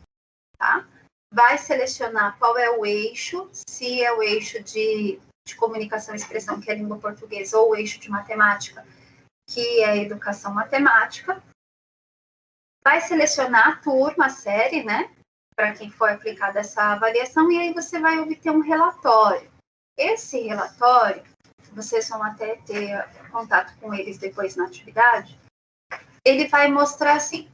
tá? Vai selecionar qual é o eixo, se é o eixo de comunicação e expressão, que é a língua portuguesa, ou o eixo de matemática, que é a educação matemática. Vai selecionar a turma, a série, né? Para quem for aplicada essa avaliação, e aí você vai obter um relatório. Esse relatório, vocês vão até ter contato com eles depois na atividade, ele vai mostrar, assim,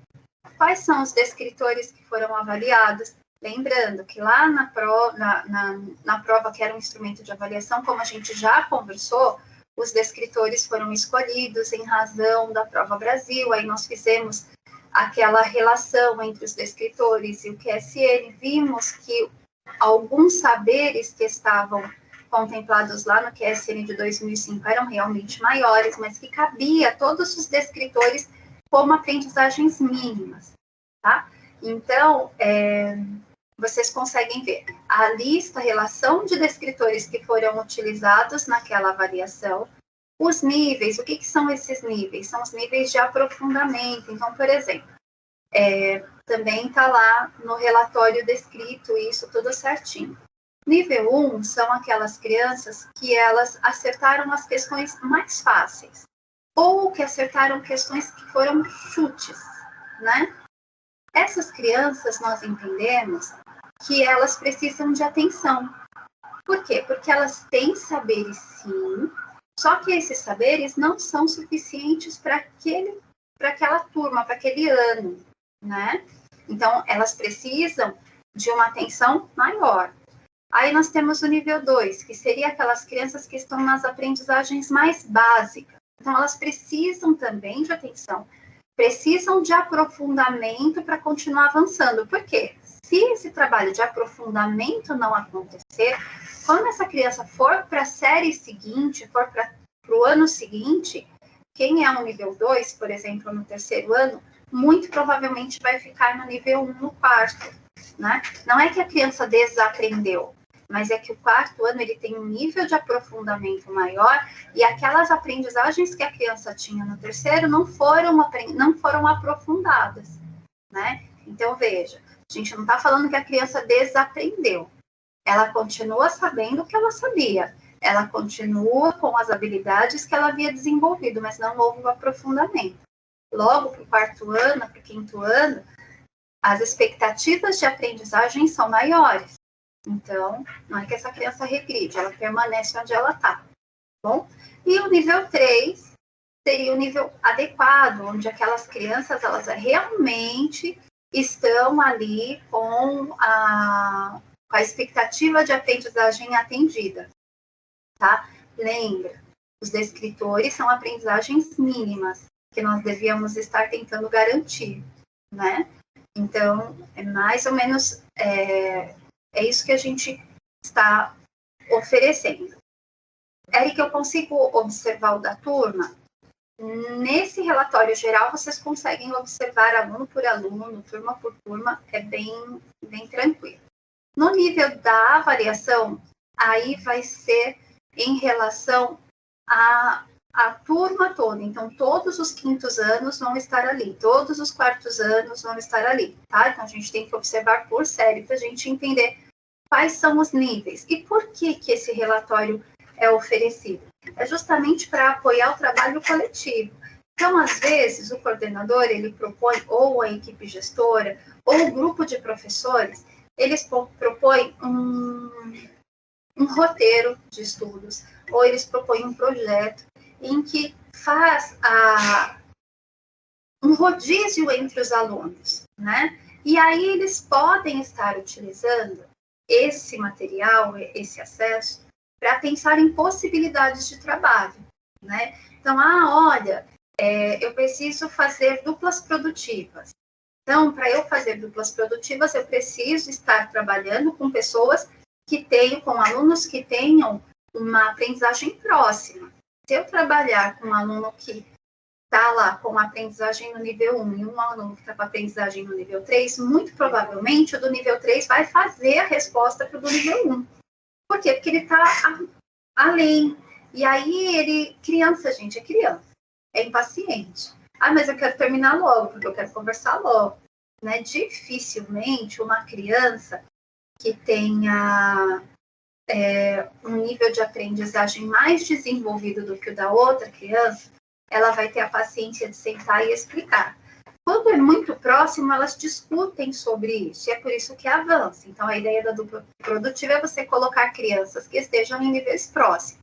quais são os descritores que foram avaliados. Lembrando que lá na prova, que era um instrumento de avaliação, como a gente já conversou, os descritores foram escolhidos em razão da Prova Brasil, aí nós fizemos aquela relação entre os descritores e o QSN, vimos que alguns saberes que estavam contemplados lá no QSN de 2005 eram realmente maiores, mas que cabia a todos os descritores como aprendizagens mínimas, tá? Então, vocês conseguem ver a lista, a relação de descritores que foram utilizados naquela avaliação, os níveis. O que são esses níveis? São os níveis de aprofundamento. Então, por exemplo, também está lá no relatório descrito isso tudo certinho. Nível 1 são aquelas crianças que elas acertaram as questões mais fáceis, ou que acertaram questões que foram chutes, né? Essas crianças, nós entendemos que elas precisam de atenção. Por quê? Porque elas têm saberes, sim, só que esses saberes não são suficientes para aquela turma, para aquele ano, né? Então, elas precisam de uma atenção maior. Aí nós temos o nível 2, que seria aquelas crianças que estão nas aprendizagens mais básicas. Então, elas precisam também de atenção, precisam de aprofundamento para continuar avançando. Por quê? Se esse trabalho de aprofundamento não acontecer, quando essa criança for para a série seguinte, for para o ano seguinte, quem é no nível 2, por exemplo, no terceiro ano, muito provavelmente vai ficar no nível 1 no quarto, né? Não é que a criança desaprendeu, mas é que o quarto ano ele tem um nível de aprofundamento maior e aquelas aprendizagens que a criança tinha no terceiro não foram aprofundadas, né? Então, veja, a gente não está falando que a criança desaprendeu. Ela continua sabendo o que ela sabia. Ela continua com as habilidades que ela havia desenvolvido, mas não houve um aprofundamento. Logo, para o quarto ano, para o quinto ano, as expectativas de aprendizagem são maiores. Então, não é que essa criança regride, ela permanece onde ela está. Bom? E o nível 3 seria o nível adequado, onde aquelas crianças elas realmente estão ali com a expectativa de aprendizagem atendida. Tá? Lembra, os descritores são aprendizagens mínimas que nós devíamos estar tentando garantir, né? Então, é mais ou menos é isso que a gente está oferecendo. Eric, eu consigo observar o da turma? Nesse relatório geral, vocês conseguem observar aluno por aluno, turma por turma, é bem tranquilo. No nível da avaliação, aí vai ser em relação à turma toda. Então, todos os quintos anos vão estar ali, todos os quartos anos vão estar ali, tá? Então, a gente tem que observar por série para a gente entender quais são os níveis e por que esse relatório é oferecido. É justamente para apoiar o trabalho coletivo. Então, às vezes, o coordenador, ele propõe, ou a equipe gestora, ou o grupo de professores, eles propõem um roteiro de estudos, ou eles propõem um projeto em que faz um rodízio entre os alunos, né? E aí eles podem estar utilizando esse material, esse acesso, para pensar em possibilidades de trabalho, né? Então, olha, eu preciso fazer duplas produtivas. Então, para eu fazer duplas produtivas, eu preciso estar trabalhando com pessoas com alunos que tenham uma aprendizagem próxima. Se eu trabalhar com um aluno que está lá com a aprendizagem no nível 1 e um aluno que está com a aprendizagem no nível 3, muito provavelmente o do nível 3 vai fazer a resposta para o do nível 1. Por quê? Porque ele está além. E aí criança, gente, é criança. É impaciente. Mas eu quero terminar logo, porque eu quero conversar logo. Né? Dificilmente uma criança que tenha um nível de aprendizagem mais desenvolvido do que o da outra criança, ela vai ter a paciência de sentar e explicar. Quando é muito próximo, elas discutem sobre isso, e é por isso que avança. Então, a ideia da dupla produtiva é você colocar crianças que estejam em níveis próximos.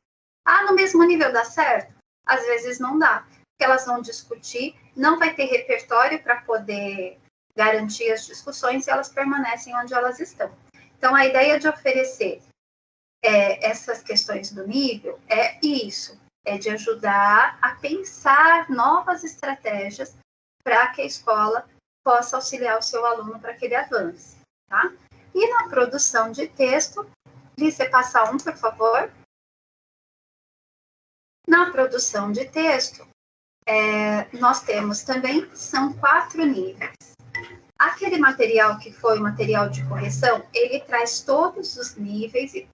No mesmo nível dá certo? Às vezes não dá, porque elas vão discutir, não vai ter repertório para poder garantir as discussões e elas permanecem onde elas estão. Então, a ideia de oferecer essas questões do nível é isso, é de ajudar a pensar novas estratégias para que a escola possa auxiliar o seu aluno para que ele avance, tá? E na produção de texto, Lí, você passa por favor. Na produção de texto, nós temos também, são 4 níveis. Aquele material que foi o material de correção, ele traz todos os níveis e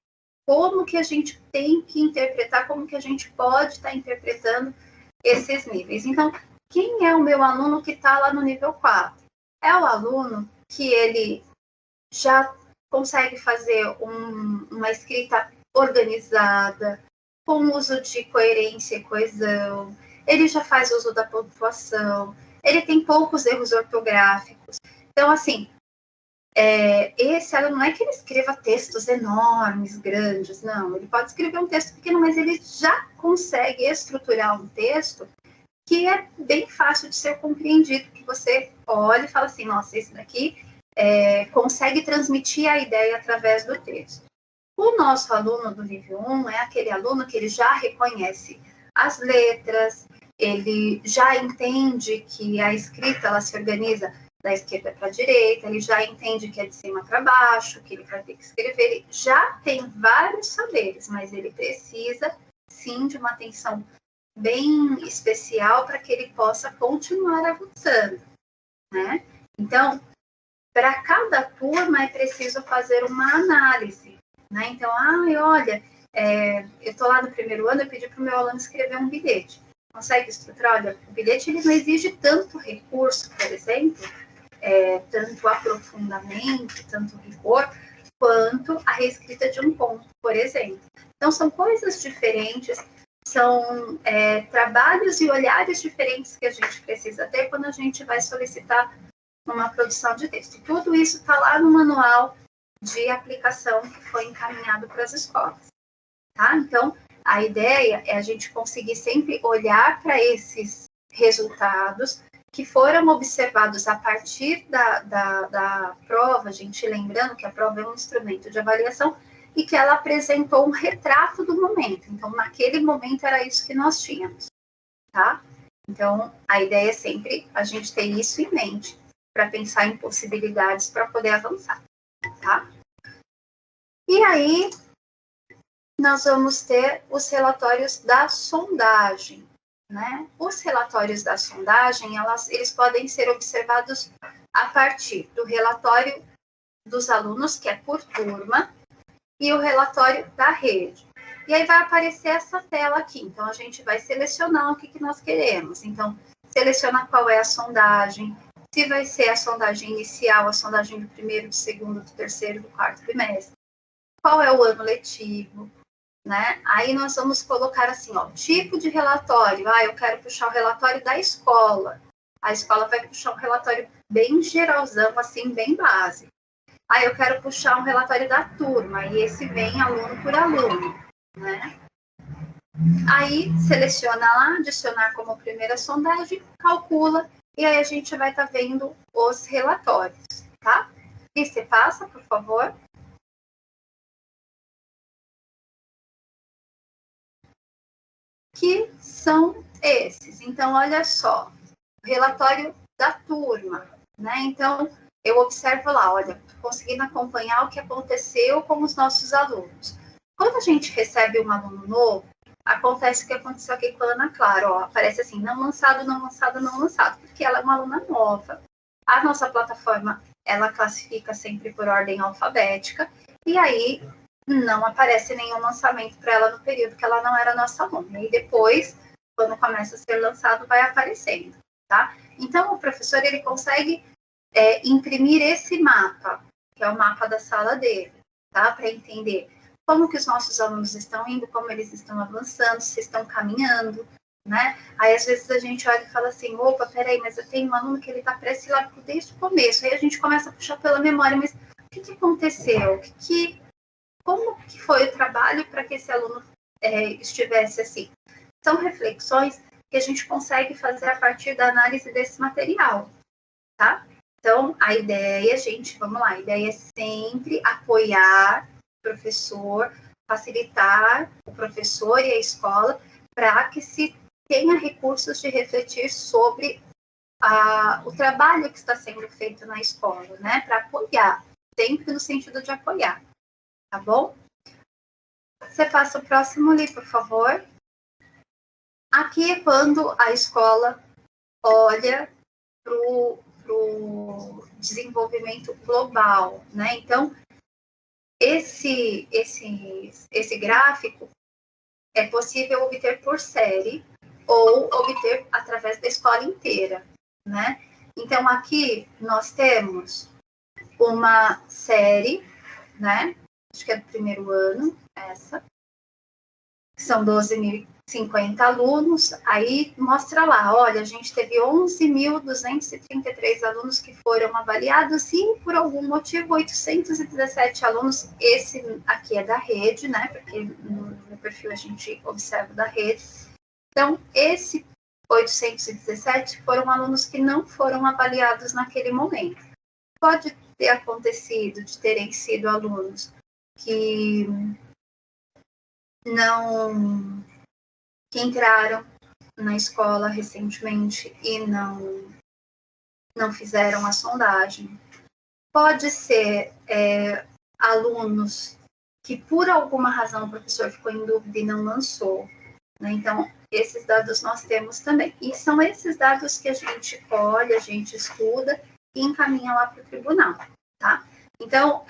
como que a gente tem que interpretar, como que a gente pode estar interpretando esses níveis. Então, quem é o meu aluno que está lá no nível 4? É o aluno que ele já consegue fazer uma escrita organizada, com uso de coerência e coesão, ele já faz uso da pontuação, ele tem poucos erros ortográficos. Então, assim, esse aluno não é que ele escreva textos enormes, grandes, não. Ele pode escrever um texto pequeno, mas ele já consegue estruturar um texto que é bem fácil de ser compreendido, que você olha e fala assim, nossa, esse daqui consegue transmitir a ideia através do texto. O nosso aluno do nível 1 é aquele aluno que ele já reconhece as letras, ele já entende que a escrita ela se organiza da esquerda para a direita, ele já entende que é de cima para baixo, que ele vai ter que escrever, ele já tem vários saberes, mas ele precisa, sim, de uma atenção bem especial para que ele possa continuar avançando, né? Então, para cada turma é preciso fazer uma análise, né? Então, olha, eu estou lá no primeiro ano, eu pedi para o meu aluno escrever um bilhete. Consegue estruturar? Olha, o bilhete ele não exige tanto recurso, por exemplo, tanto aprofundamento, tanto rigor, quanto a reescrita de um ponto, por exemplo. Então, são coisas diferentes, são trabalhos e olhares diferentes que a gente precisa ter quando a gente vai solicitar uma produção de texto. Tudo isso está lá no manual de aplicação que foi encaminhado para as escolas, tá? Então, a ideia é a gente conseguir sempre olhar para esses resultados que foram observados a partir da prova, a gente lembrando que a prova é um instrumento de avaliação e que ela apresentou um retrato do momento. Então, naquele momento era isso que nós tínhamos, tá? Então, a ideia é sempre a gente ter isso em mente para pensar em possibilidades para poder avançar, tá? E aí, nós vamos ter os relatórios da sondagem, né? Os relatórios da sondagem, eles podem ser observados a partir do relatório dos alunos, que é por turma, e o relatório da rede. E aí vai aparecer essa tela aqui. Então, a gente vai selecionar o que nós queremos. Então, seleciona qual é a sondagem, se vai ser a sondagem inicial, a sondagem do primeiro, do segundo, do terceiro, do quarto trimestre. Qual é o ano letivo, né? Aí nós vamos colocar assim, ó, tipo de relatório. Eu quero puxar o relatório da escola. A escola vai puxar um relatório bem geralzão, assim, bem básico. Eu quero puxar um relatório da turma, e esse vem aluno por aluno, né? Aí, seleciona lá, adicionar como primeira sondagem, calcula, e aí a gente vai estar vendo os relatórios, tá? E você passa, por favor. Que são esses. Então, olha só, relatório da turma, né? Então, eu observo lá, olha, conseguindo acompanhar o que aconteceu com os nossos alunos. Quando a gente recebe um aluno novo, acontece o que aconteceu aqui com a Ana Clara, ó, aparece assim, não lançado, não lançado, não lançado, porque ela é uma aluna nova. A nossa plataforma, ela classifica sempre por ordem alfabética, e aí não aparece nenhum lançamento para ela no período que ela não era nossa aluna. E depois, quando começa a ser lançado, vai aparecendo, tá? Então, o professor, ele consegue imprimir esse mapa, que é o mapa da sala dele, tá? Para entender como que os nossos alunos estão indo, como eles estão avançando, se estão caminhando, né? Aí, às vezes, a gente olha e fala assim, opa, peraí, mas eu tenho um aluno que ele está pré-silábico desde o começo. Aí a gente começa a puxar pela memória, mas o que aconteceu? Como que foi o trabalho para que esse aluno estivesse assim? São reflexões que a gente consegue fazer a partir da análise desse material, tá? Então, a ideia, gente, vamos lá, a ideia é sempre apoiar o professor, facilitar o professor e a escola para que se tenha recursos de refletir sobre o trabalho que está sendo feito na escola, né? Para apoiar, sempre no sentido de apoiar, tá bom? Você passa o próximo ali, por favor. Aqui é quando a escola olha para o desenvolvimento global, né? Então, esse gráfico é possível obter por série ou obter através da escola inteira, né? Então, aqui nós temos uma série, né? Acho que é do primeiro ano, essa. São 12.050 alunos. Aí mostra lá, olha, a gente teve 11.233 alunos que foram avaliados e, por algum motivo, 817 alunos. Esse aqui é da rede, né? Porque no perfil a gente observa da rede. Então, esse 817 foram alunos que não foram avaliados naquele momento. Pode ter acontecido de terem sido alunos que entraram na escola recentemente e não fizeram a sondagem. Pode ser alunos que, por alguma razão, o professor ficou em dúvida e não lançou, né? Então, esses dados nós temos também. E são esses dados que a gente colhe, a gente estuda e encaminha lá para o tribunal, tá? Então,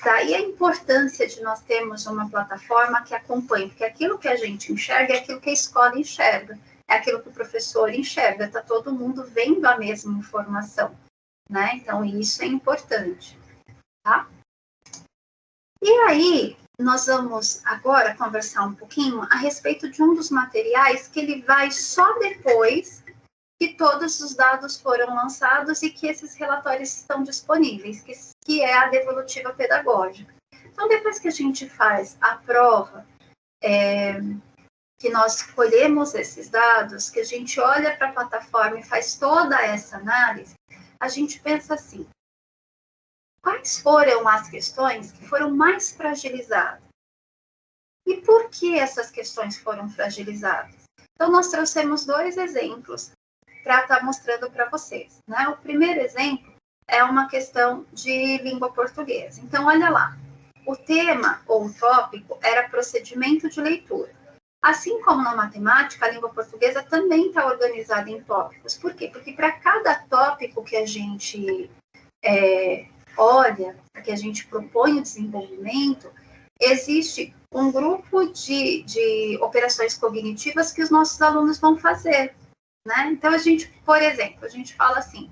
daí a importância de nós termos uma plataforma que acompanhe, porque aquilo que a gente enxerga é aquilo que a escola enxerga, é aquilo que o professor enxerga, está todo mundo vendo a mesma informação, né? Então, isso é importante, tá? E aí, nós vamos agora conversar um pouquinho a respeito de um dos materiais que ele vai só depois que todos os dados foram lançados e que esses relatórios estão disponíveis, que é a devolutiva pedagógica. Então, depois que a gente faz a prova, que nós colhemos esses dados, que a gente olha para a plataforma e faz toda essa análise, a gente pensa assim, quais foram as questões que foram mais fragilizadas? E por que essas questões foram fragilizadas? Então, nós trouxemos 2 exemplos para estar mostrando para vocês, né? O primeiro exemplo é uma questão de língua portuguesa. Então, olha lá, o tema ou o tópico era procedimento de leitura. Assim como na matemática, a língua portuguesa também está organizada em tópicos. Por quê? Porque para cada tópico que a gente olha, que a gente propõe o desenvolvimento, existe um grupo de operações cognitivas que os nossos alunos vão fazer, né? Então, a gente, por exemplo, a gente fala assim,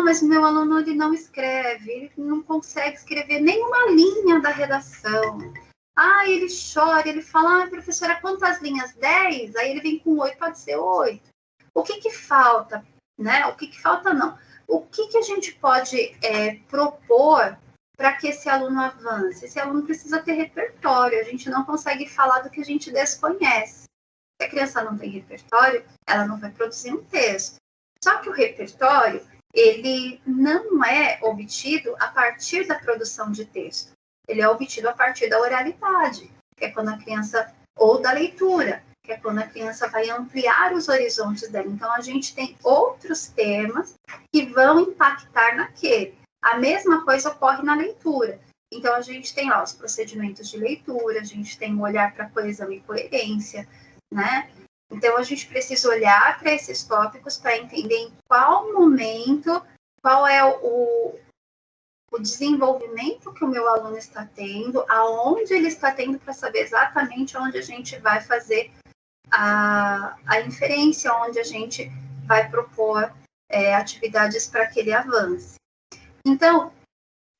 mas o meu aluno ele não escreve, ele não consegue escrever nenhuma linha da redação. Ele chora, ele fala, professora, quantas linhas? 10? Aí ele vem com 8, pode ser 8. O que falta? Né? O que falta não. O que a gente pode propor para que esse aluno avance? Esse aluno precisa ter repertório, a gente não consegue falar do que a gente desconhece. Se a criança não tem repertório, ela não vai produzir um texto. Só que o repertório, ele não é obtido a partir da produção de texto. Ele é obtido a partir da oralidade, que é quando a criança, ou da leitura, que é quando a criança vai ampliar os horizontes dela. Então, a gente tem outros temas que vão impactar naquele. A mesma coisa ocorre na leitura. Então, a gente tem os procedimentos de leitura, a gente tem o olhar para coesão e coerência, né? Então, a gente precisa olhar para esses tópicos para entender em qual momento, qual é o desenvolvimento que o meu aluno está tendo, aonde ele está tendo, para saber exatamente onde a gente vai fazer a inferência, onde a gente vai propor atividades para que ele avance. Então,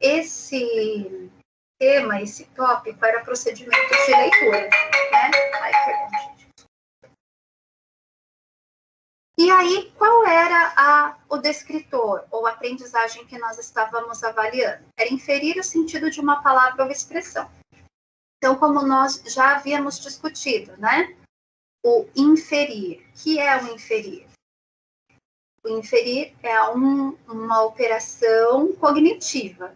esse tema, esse tópico, era procedimento de leitura, né? Perdão, gente. E aí, qual era o descritor, ou aprendizagem que nós estávamos avaliando? Era inferir o sentido de uma palavra ou expressão. Então, como nós já havíamos discutido, né? O inferir. O que é o inferir? O inferir é uma operação cognitiva.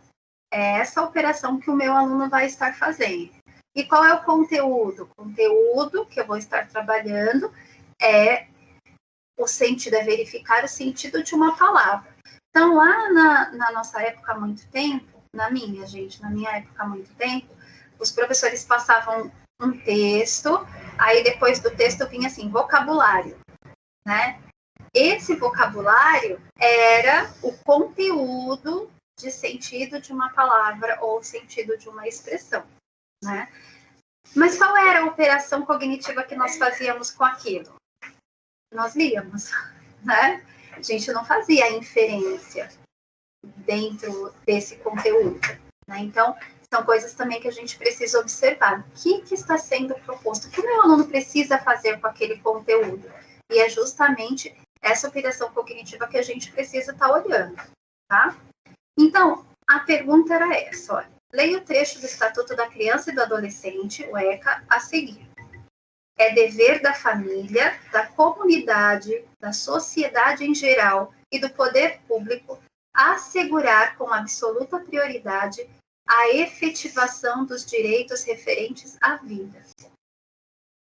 É essa operação que o meu aluno vai estar fazendo. E qual é o conteúdo? O conteúdo que eu vou estar trabalhando é o sentido, é verificar o sentido de uma palavra. Então, lá na nossa época há muito tempo, na minha época há muito tempo, os professores passavam um texto Aí depois do texto vinha assim, vocabulário, né? Esse vocabulário era o conteúdo de sentido de uma palavra ou sentido de uma expressão, né? Mas qual era a operação cognitiva que nós fazíamos com aquilo? Nós líamos, né? A gente não fazia inferência dentro desse conteúdo, né? Então, são coisas também que a gente precisa observar. O que está sendo proposto? O que o meu aluno precisa fazer com aquele conteúdo? E é justamente essa operação cognitiva que a gente precisa estar olhando, tá? Então, a pergunta era essa, olha. Leia o trecho do Estatuto da Criança e do Adolescente, o ECA, a seguir. É dever da família, da comunidade, da sociedade em geral e do poder público assegurar com absoluta prioridade a efetivação dos direitos referentes à vida.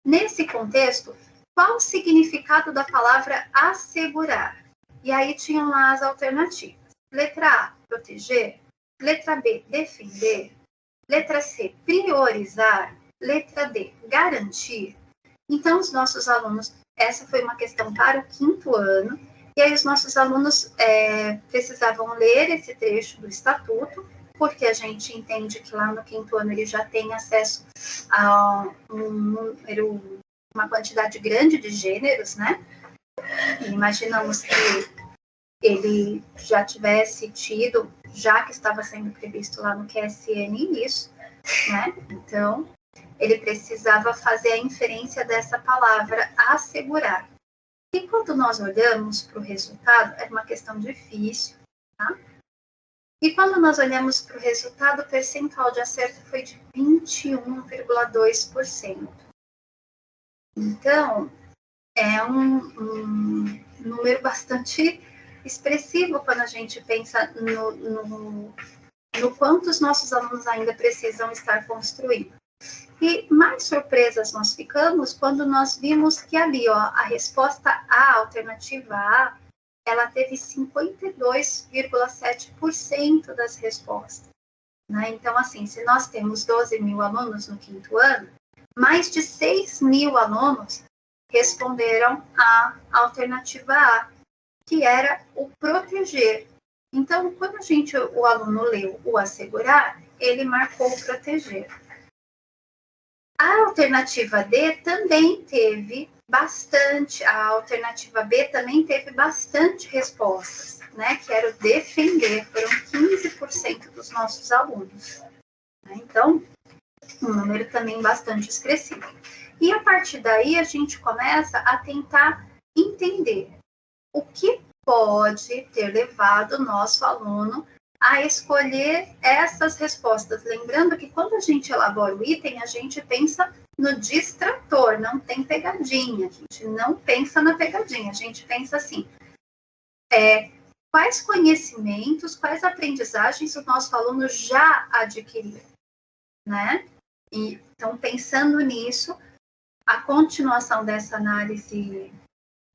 Nesse contexto, qual o significado da palavra assegurar? E aí tinham lá as alternativas. Letra A, proteger. Letra B, defender. Letra C, priorizar. Letra D, garantir. Então, os nossos alunos, essa foi uma questão para o 5º ano, e aí os nossos alunos precisavam ler esse trecho do Estatuto, porque a gente entende que lá no 5º ano ele já tem acesso a uma quantidade grande de gêneros, né? E imaginamos que ele já tivesse tido, já que estava sendo previsto lá no QSN isso, né? Então, ele precisava fazer a inferência dessa palavra assegurar. E quando nós olhamos para o resultado, é uma questão difícil, tá? E quando nós olhamos para o resultado, o percentual de acerto foi de 21,2%. Então, é um número bastante expressivo quando a gente pensa no quanto os nossos alunos ainda precisam estar construindo. E mais surpresas nós ficamos quando nós vimos que ali, ó, a resposta A, a alternativa A, ela teve 52,7% das respostas, né? Então, assim, se nós temos 12 mil alunos no 5º ano, mais de 6 mil alunos responderam a alternativa A, que era o proteger. Então, quando o aluno leu o assegurar, ele marcou o proteger. A alternativa D também teve bastante, a alternativa B também teve bastante respostas, né? Que era o defender, foram 15% dos nossos alunos. Né? Então, um número também bastante expressivo. E a partir daí a gente começa a tentar entender o que pode ter levado o nosso aluno a escolher essas respostas. Lembrando que quando a gente elabora o item, a gente pensa no distrator, não tem pegadinha. A gente não pensa na pegadinha, a gente pensa assim, quais conhecimentos, quais aprendizagens o nosso aluno já adquiriu, né? E, então, pensando nisso, a continuação dessa análise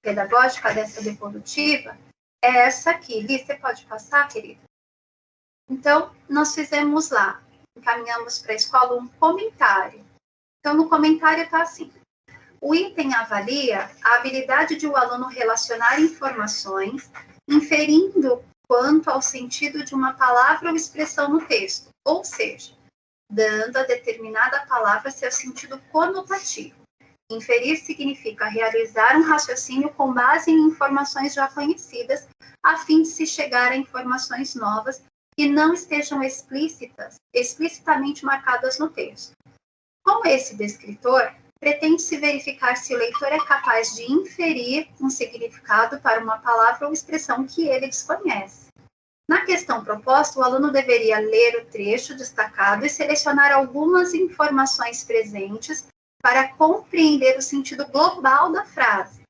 pedagógica, dessa devolutiva, é essa aqui. Li, você pode passar, querida? Então, nós fizemos lá, encaminhamos para a escola um comentário. Então, no comentário está assim, o item avalia a habilidade de o aluno relacionar informações, inferindo quanto ao sentido de uma palavra ou expressão no texto, ou seja, dando a determinada palavra seu sentido conotativo. Inferir significa realizar um raciocínio com base em informações já conhecidas, a fim de se chegar a informações novas que não estejam explicitamente marcadas no texto. Com esse descritor, pretende-se verificar se o leitor é capaz de inferir um significado para uma palavra ou expressão que ele desconhece. Na questão proposta, o aluno deveria ler o trecho destacado e selecionar algumas informações presentes para compreender o sentido global da frase.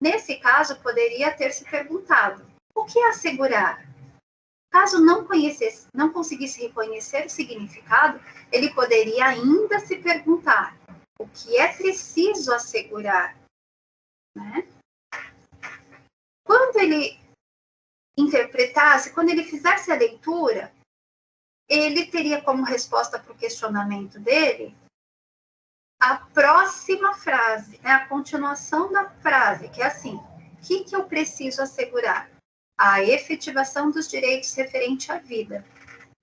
Nesse caso, poderia ter se perguntado, o que é assegurar? Caso não conseguisse reconhecer o significado, ele poderia ainda se perguntar, o que é preciso assegurar? Né? Quando ele interpretasse, quando ele fizesse a leitura, ele teria como resposta para o questionamento dele a próxima frase, né, a continuação da frase, que é assim: o que eu preciso assegurar? A efetivação dos direitos referente à vida.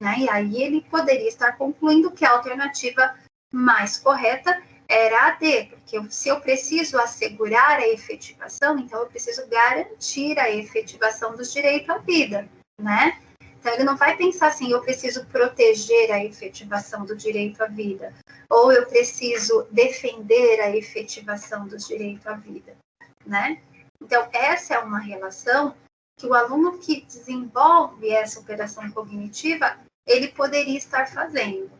Né? E aí ele poderia estar concluindo que a alternativa mais correta era a D, porque se eu preciso assegurar a efetivação, então eu preciso garantir a efetivação dos direitos à vida, né? Então ele não vai pensar assim, eu preciso proteger a efetivação do direito à vida, ou eu preciso defender a efetivação dos direitos à vida, né? Então essa é uma relação que o aluno que desenvolve essa operação cognitiva, ele poderia estar fazendo,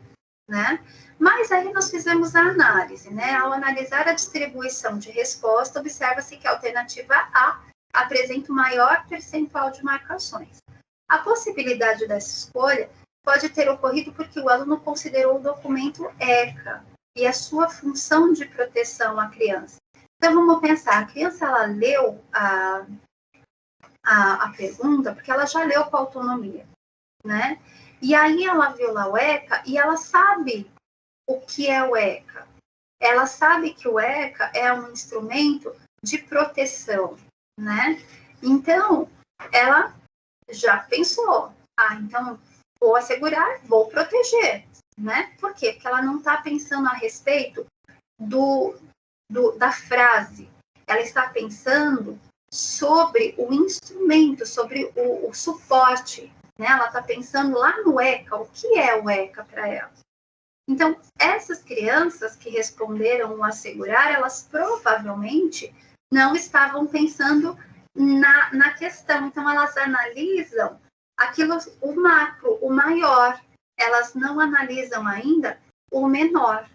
né? Mas aí nós fizemos a análise, né? Ao analisar a distribuição de resposta, observa-se que a alternativa A apresenta o maior percentual de marcações. A possibilidade dessa escolha pode ter ocorrido porque o aluno considerou o documento ECA e a sua função de proteção à criança. Então, vamos pensar, a criança, ela leu a pergunta porque ela já leu com autonomia, né? E aí ela viu lá o ECA e ela sabe o que é o ECA. Ela sabe que o ECA é um instrumento de proteção, né? Então, ela já pensou, então vou assegurar, vou proteger, né? Por quê? Porque ela não está pensando a respeito da frase. Ela está pensando sobre o instrumento, sobre o suporte, né? Ela está pensando lá no ECA, o que é o ECA para ela. Então, essas crianças que responderam o assegurar, elas provavelmente não estavam pensando na questão. Então, elas analisam aquilo, o macro, o maior. Elas não analisam ainda o menor,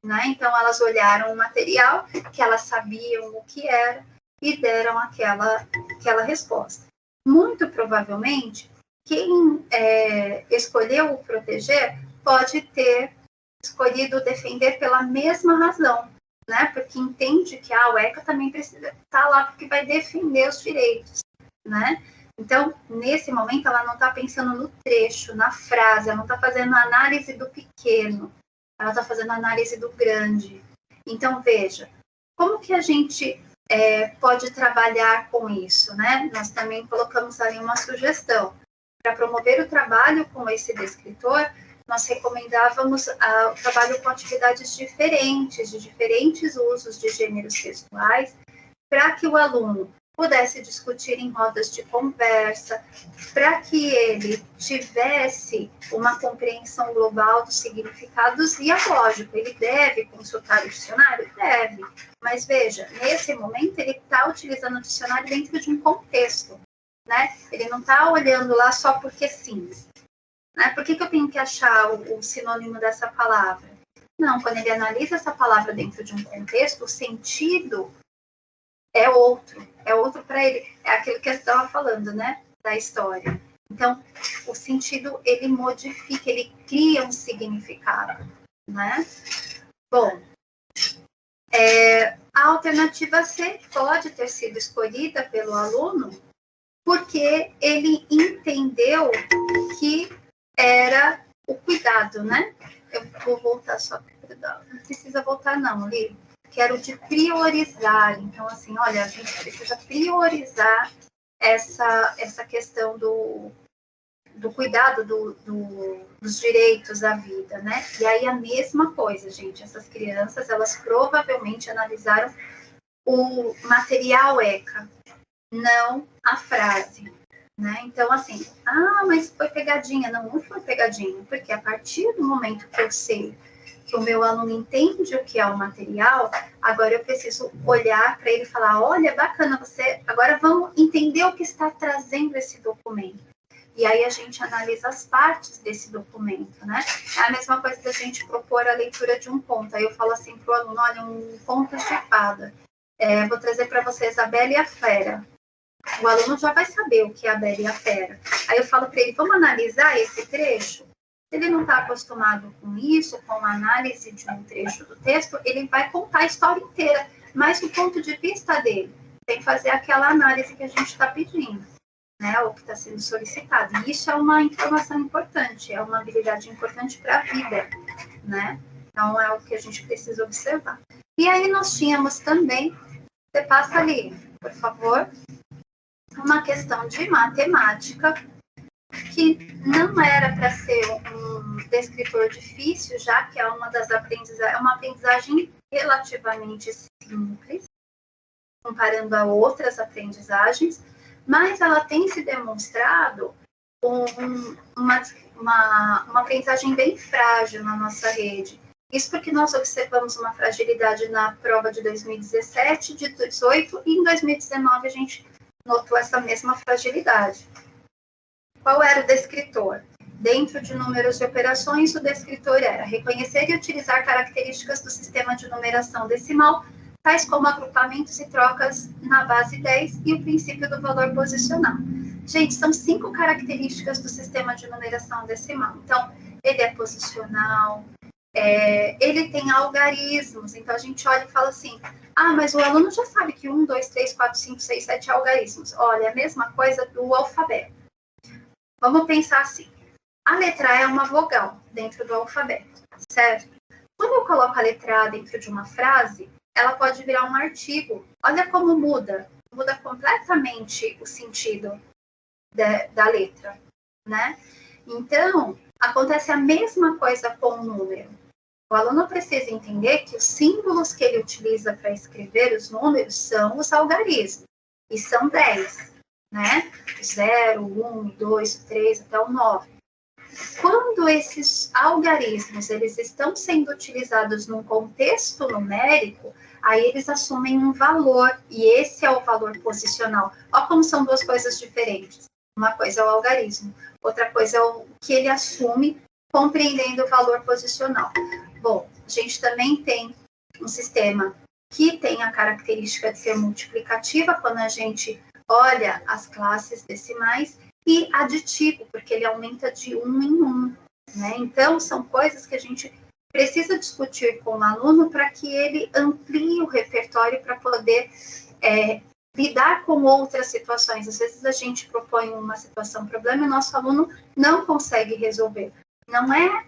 né? Então, elas olharam o material, que elas sabiam o que era, e deram aquela resposta. Muito provavelmente, quem escolheu o proteger pode ter escolhido defender pela mesma razão, né? Porque entende que o ECA também precisa estar lá porque vai defender os direitos, né? Então, nesse momento, ela não está pensando no trecho, na frase, ela não está fazendo a análise do pequeno, ela está fazendo a análise do grande. Então, veja, como que a gente pode trabalhar com isso, né? Nós também colocamos ali uma sugestão. Para promover o trabalho com esse descritor, nós recomendávamos o trabalho com atividades diferentes, de diferentes usos de gêneros textuais, para que o aluno pudesse discutir em rodas de conversa, para que ele tivesse uma compreensão global dos significados, e é lógico, ele deve consultar o dicionário? Deve, mas veja, nesse momento ele está utilizando o dicionário dentro de um contexto, né? Ele não está olhando lá só porque sim. Né? Por que eu tenho que achar o sinônimo dessa palavra? Não, quando ele analisa essa palavra dentro de um contexto, o sentido é outro para ele. É aquilo que eu estava falando, né? Da história. Então, o sentido, ele modifica, ele cria um significado, né? Bom, a alternativa C pode ter sido escolhida pelo aluno porque ele entendeu que era o cuidado, né? Eu vou voltar só para... Não precisa voltar não, Li. Quero de priorizar. Então, assim, olha, a gente precisa priorizar essa questão do cuidado dos direitos à vida, né? E aí a mesma coisa, gente. Essas crianças, elas provavelmente analisaram o material ECA, não a frase. Né? Então, assim, mas foi pegadinha. Não foi pegadinha, porque a partir do momento que eu sei que o meu aluno entende o que é o material, agora eu preciso olhar para ele e falar, olha, bacana, agora vamos entender o que está trazendo esse documento. E aí a gente analisa as partes desse documento, né? É a mesma coisa da gente propor a leitura de um conto. Aí eu falo assim para o aluno, olha, um conto de fada. Vou trazer para vocês a Bela e a Fera. O aluno já vai saber o que é a Bela e a Fera. Aí eu falo para ele, vamos analisar esse trecho? Se ele não está acostumado com isso, com a análise de um trecho do texto, ele vai contar a história inteira, mas do ponto de vista dele. Tem que fazer aquela análise que a gente está pedindo, né? Ou que está sendo solicitado. E isso é uma informação importante, é uma habilidade importante para a vida, né? Então, é o que a gente precisa observar. E aí, nós tínhamos também, você passa ali, por favor, uma questão de matemática, que não era para ser um descritor difícil, já que é uma aprendizagem relativamente simples, comparando a outras aprendizagens, mas ela tem se demonstrado uma aprendizagem bem frágil na nossa rede. Isso porque nós observamos uma fragilidade na prova de 2017, de 2018, e em 2019 a gente notou essa mesma fragilidade. Qual era o descritor? Dentro de números e operações, o descritor era reconhecer e utilizar características do sistema de numeração decimal, tais como agrupamentos e trocas na base 10 e o princípio do valor posicional. Gente, são 5 características do sistema de numeração decimal. Então, ele é posicional, ele tem algarismos. Então, a gente olha e fala assim, mas o aluno já sabe que 1, 2, 3, 4, 5, 6, 7 é algarismos. Olha, é a mesma coisa do alfabeto. Vamos pensar assim, a letra A é uma vogal dentro do alfabeto, certo? Quando eu coloco a letra A dentro de uma frase, ela pode virar um artigo. Olha como muda completamente o sentido da letra, né? Então, acontece a mesma coisa com o número. O aluno precisa entender que os símbolos que ele utiliza para escrever os números são os algarismos, e são 10, né? 0, 1, 2, 3, até o 9. Quando esses algarismos eles estão sendo utilizados num contexto numérico, aí eles assumem um valor, e esse é o valor posicional. Olha como são duas coisas diferentes. Uma coisa é o algarismo, outra coisa é o que ele assume compreendendo o valor posicional. Bom, a gente também tem um sistema que tem a característica de ser multiplicativa, quando a gente olha as classes decimais, e aditivo, porque ele aumenta de 1 em 1. Né? Então, são coisas que a gente precisa discutir com o aluno para que ele amplie o repertório para poder lidar com outras situações. Às vezes a gente propõe uma situação, problema, e o nosso aluno não consegue resolver. Não é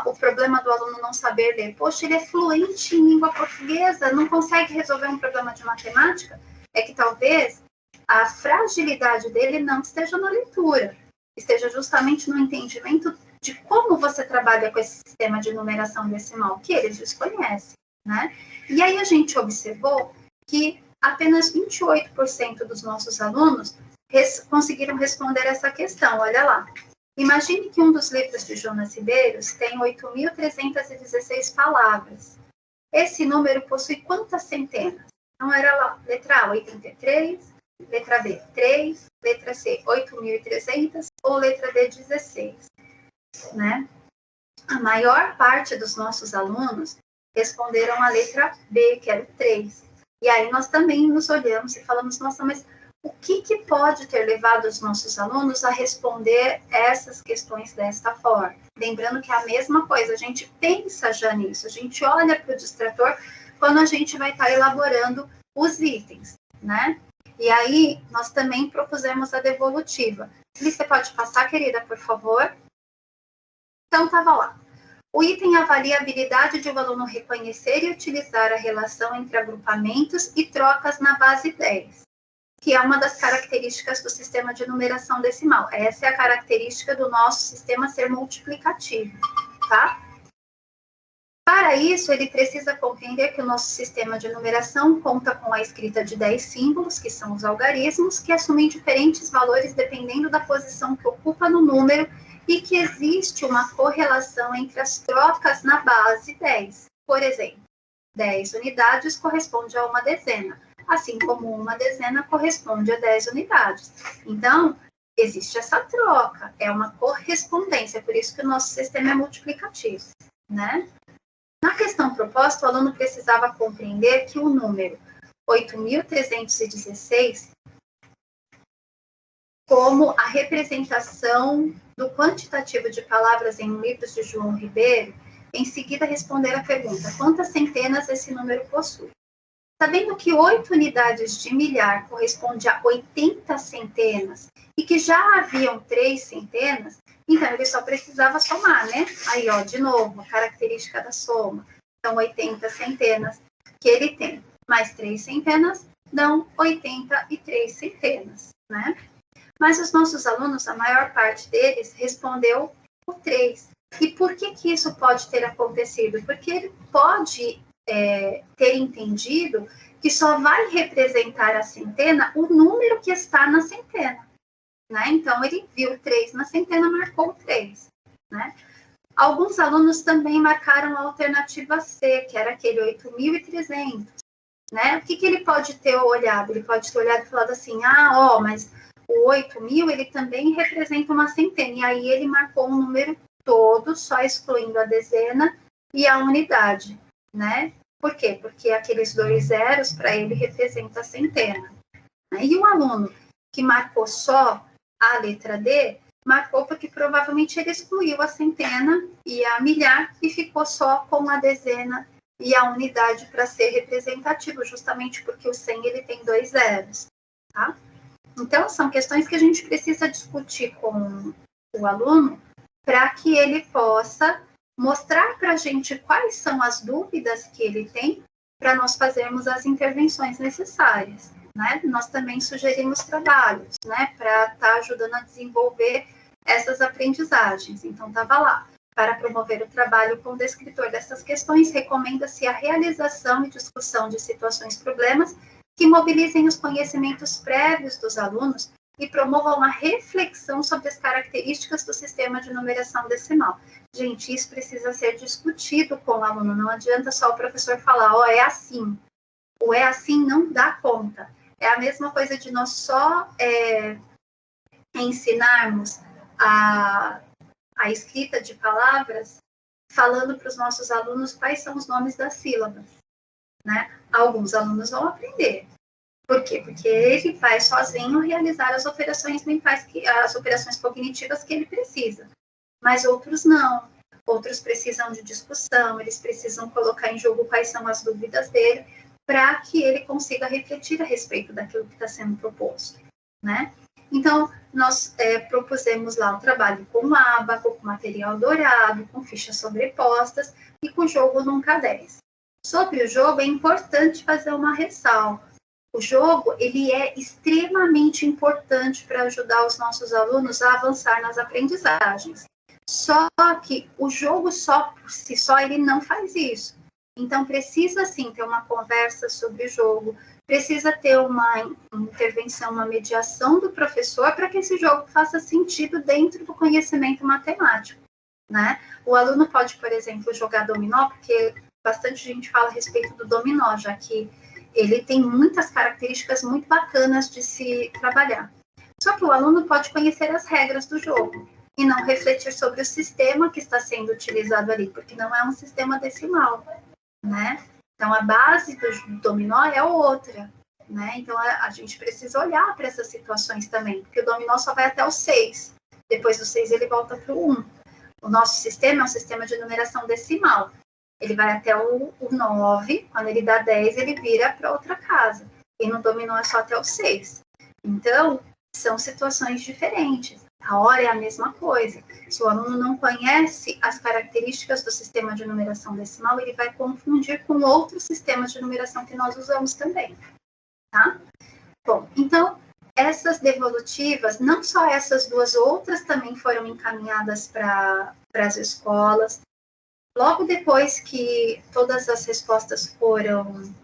o problema do aluno não saber ler. Poxa, ele é fluente em língua portuguesa, não consegue resolver um problema de matemática. É que talvez a fragilidade dele não esteja na leitura, esteja justamente no entendimento de como você trabalha com esse sistema de numeração decimal, que ele desconhece, né? E aí a gente observou que apenas 28% dos nossos alunos conseguiram responder essa questão. Olha lá. Imagine que um dos livros de Jonas Ribeiros tem 8.316 palavras. Esse número possui quantas centenas? Então, era lá, letra A, 83, letra B, 3, letra C, 8.300, ou letra D, 16. Né? A maior parte dos nossos alunos responderam a letra B, que era o 3. E aí nós também nos olhamos e falamos, nossa, mas o que pode ter levado os nossos alunos a responder essas questões desta forma? Lembrando que é a mesma coisa, a gente pensa já nisso, a gente olha para o distrator quando a gente vai estar elaborando os itens, né? E aí, nós também propusemos a devolutiva. Você pode passar, querida, por favor? Então, estava lá. O item avalia a habilidade de o aluno reconhecer e utilizar a relação entre agrupamentos e trocas na base 10, que é uma das características do sistema de numeração decimal. Essa é a característica do nosso sistema ser multiplicativo, tá? Para isso, ele precisa compreender que o nosso sistema de numeração conta com a escrita de 10 símbolos, que são os algarismos, que assumem diferentes valores dependendo da posição que ocupa no número, e que existe uma correlação entre as trocas na base 10. Por exemplo, 10 unidades corresponde a uma dezena, assim como uma dezena corresponde a 10 unidades. Então, existe essa troca, é uma correspondência, por isso que o nosso sistema é multiplicativo, né? Na questão proposta, o aluno precisava compreender que o número 8.316 como a representação do quantitativo de palavras em livros de João Ribeiro, em seguida responder a pergunta, quantas centenas esse número possui? Sabendo que 8 unidades de milhar corresponde a 80 centenas e que já haviam 3 centenas, Então, ele só precisava somar, né? Aí, ó, de novo, a característica da soma. Então, 80 centenas que ele tem, mais 3 centenas, dão 83 centenas, né? Mas os nossos alunos, a maior parte deles, respondeu o 3. E por que isso pode ter acontecido? Porque ele pode ter entendido que só vai representar a centena o número que está na centena, né? Então, ele viu 3 na centena, marcou 3, né? Alguns alunos também marcaram a alternativa C, que era aquele 8.300, né? O que ele pode ter olhado? Ele pode ter olhado e falado assim, mas o 8.000, ele também representa uma centena, e aí ele marcou um número todo, só excluindo a dezena e a unidade, né? Por quê? Porque aqueles 2 zeros, para ele, representa a centena. E o aluno que marcou só a letra D, marcou porque provavelmente ele excluiu a centena e a milhar e ficou só com a dezena e a unidade para ser representativo, justamente porque o 100 ele tem 2 zeros, tá? Então, são questões que a gente precisa discutir com o aluno para que ele possa mostrar para a gente quais são as dúvidas que ele tem para nós fazermos as intervenções necessárias, né? Nós também sugerimos trabalhos, né, para estar ajudando a desenvolver essas aprendizagens. Então, estava lá. Para promover o trabalho com o descritor dessas questões, recomenda-se a realização e discussão de situações problemas que mobilizem os conhecimentos prévios dos alunos e promovam uma reflexão sobre as características do sistema de numeração decimal. Gente, isso precisa ser discutido com o aluno, não adianta só o professor falar, é assim. O é assim não dá conta. É a mesma coisa de nós só ensinarmos a escrita de palavras falando para os nossos alunos quais são os nomes das sílabas, né? Alguns alunos vão aprender. Por quê? Porque ele vai sozinho realizar as operações mentais, as operações cognitivas que ele precisa. Mas outros não. Outros precisam de discussão, eles precisam colocar em jogo quais são as dúvidas dele, para que ele consiga refletir a respeito daquilo que está sendo proposto, né? Então, nós propusemos lá um trabalho com ábaco, com material dourado, com fichas sobrepostas e com jogo nunca 10. Sobre o jogo, é importante fazer uma ressalva. O jogo, ele é extremamente importante para ajudar os nossos alunos a avançar nas aprendizagens. Só que o jogo só por si só, ele não faz isso. Então, precisa, sim, ter uma conversa sobre o jogo, precisa ter uma intervenção, uma mediação do professor para que esse jogo faça sentido dentro do conhecimento matemático, né? O aluno pode, por exemplo, jogar dominó, porque bastante gente fala a respeito do dominó, já que ele tem muitas características muito bacanas de se trabalhar. Só que o aluno pode conhecer as regras do jogo e não refletir sobre o sistema que está sendo utilizado ali, porque não é um sistema decimal, né? Então, a base do dominó é outra, né? Então, a gente precisa olhar para essas situações também, porque o dominó só vai até o 6. Depois do 6, ele volta para o 1. O nosso sistema é um sistema de numeração decimal. Ele vai até o 9, quando ele dá 10, ele vira para outra casa. E no dominó é só até o 6. Então, são situações diferentes. A hora é a mesma coisa. Se o aluno não conhece as características do sistema de numeração decimal, ele vai confundir com outros sistemas de numeração que nós usamos também, tá? Bom, então, essas devolutivas, não só essas duas, outras também foram encaminhadas para as escolas. Logo depois que todas as respostas foram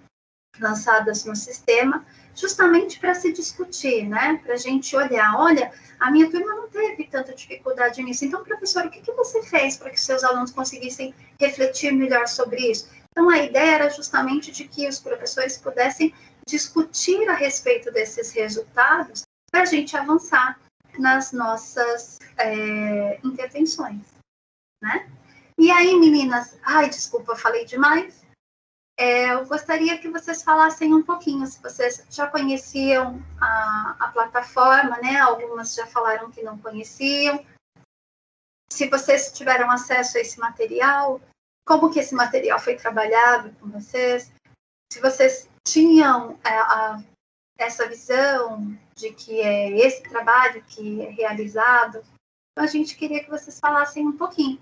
lançadas no sistema, justamente para se discutir, né? Para a gente olhar, olha, a minha turma não teve tanta dificuldade nisso. Então, professor, o que você fez para que seus alunos conseguissem refletir melhor sobre isso? Então, a ideia era justamente de que os professores pudessem discutir a respeito desses resultados para a gente avançar nas nossas intervenções, né? E aí, meninas, desculpa, falei demais. Eu gostaria que vocês falassem um pouquinho, se vocês já conheciam a plataforma, né? Algumas já falaram que não conheciam. Se vocês tiveram acesso a esse material, como que esse material foi trabalhado com vocês? Se vocês tinham essa visão de que é esse trabalho que é realizado Então, a gente queria que vocês falassem um pouquinho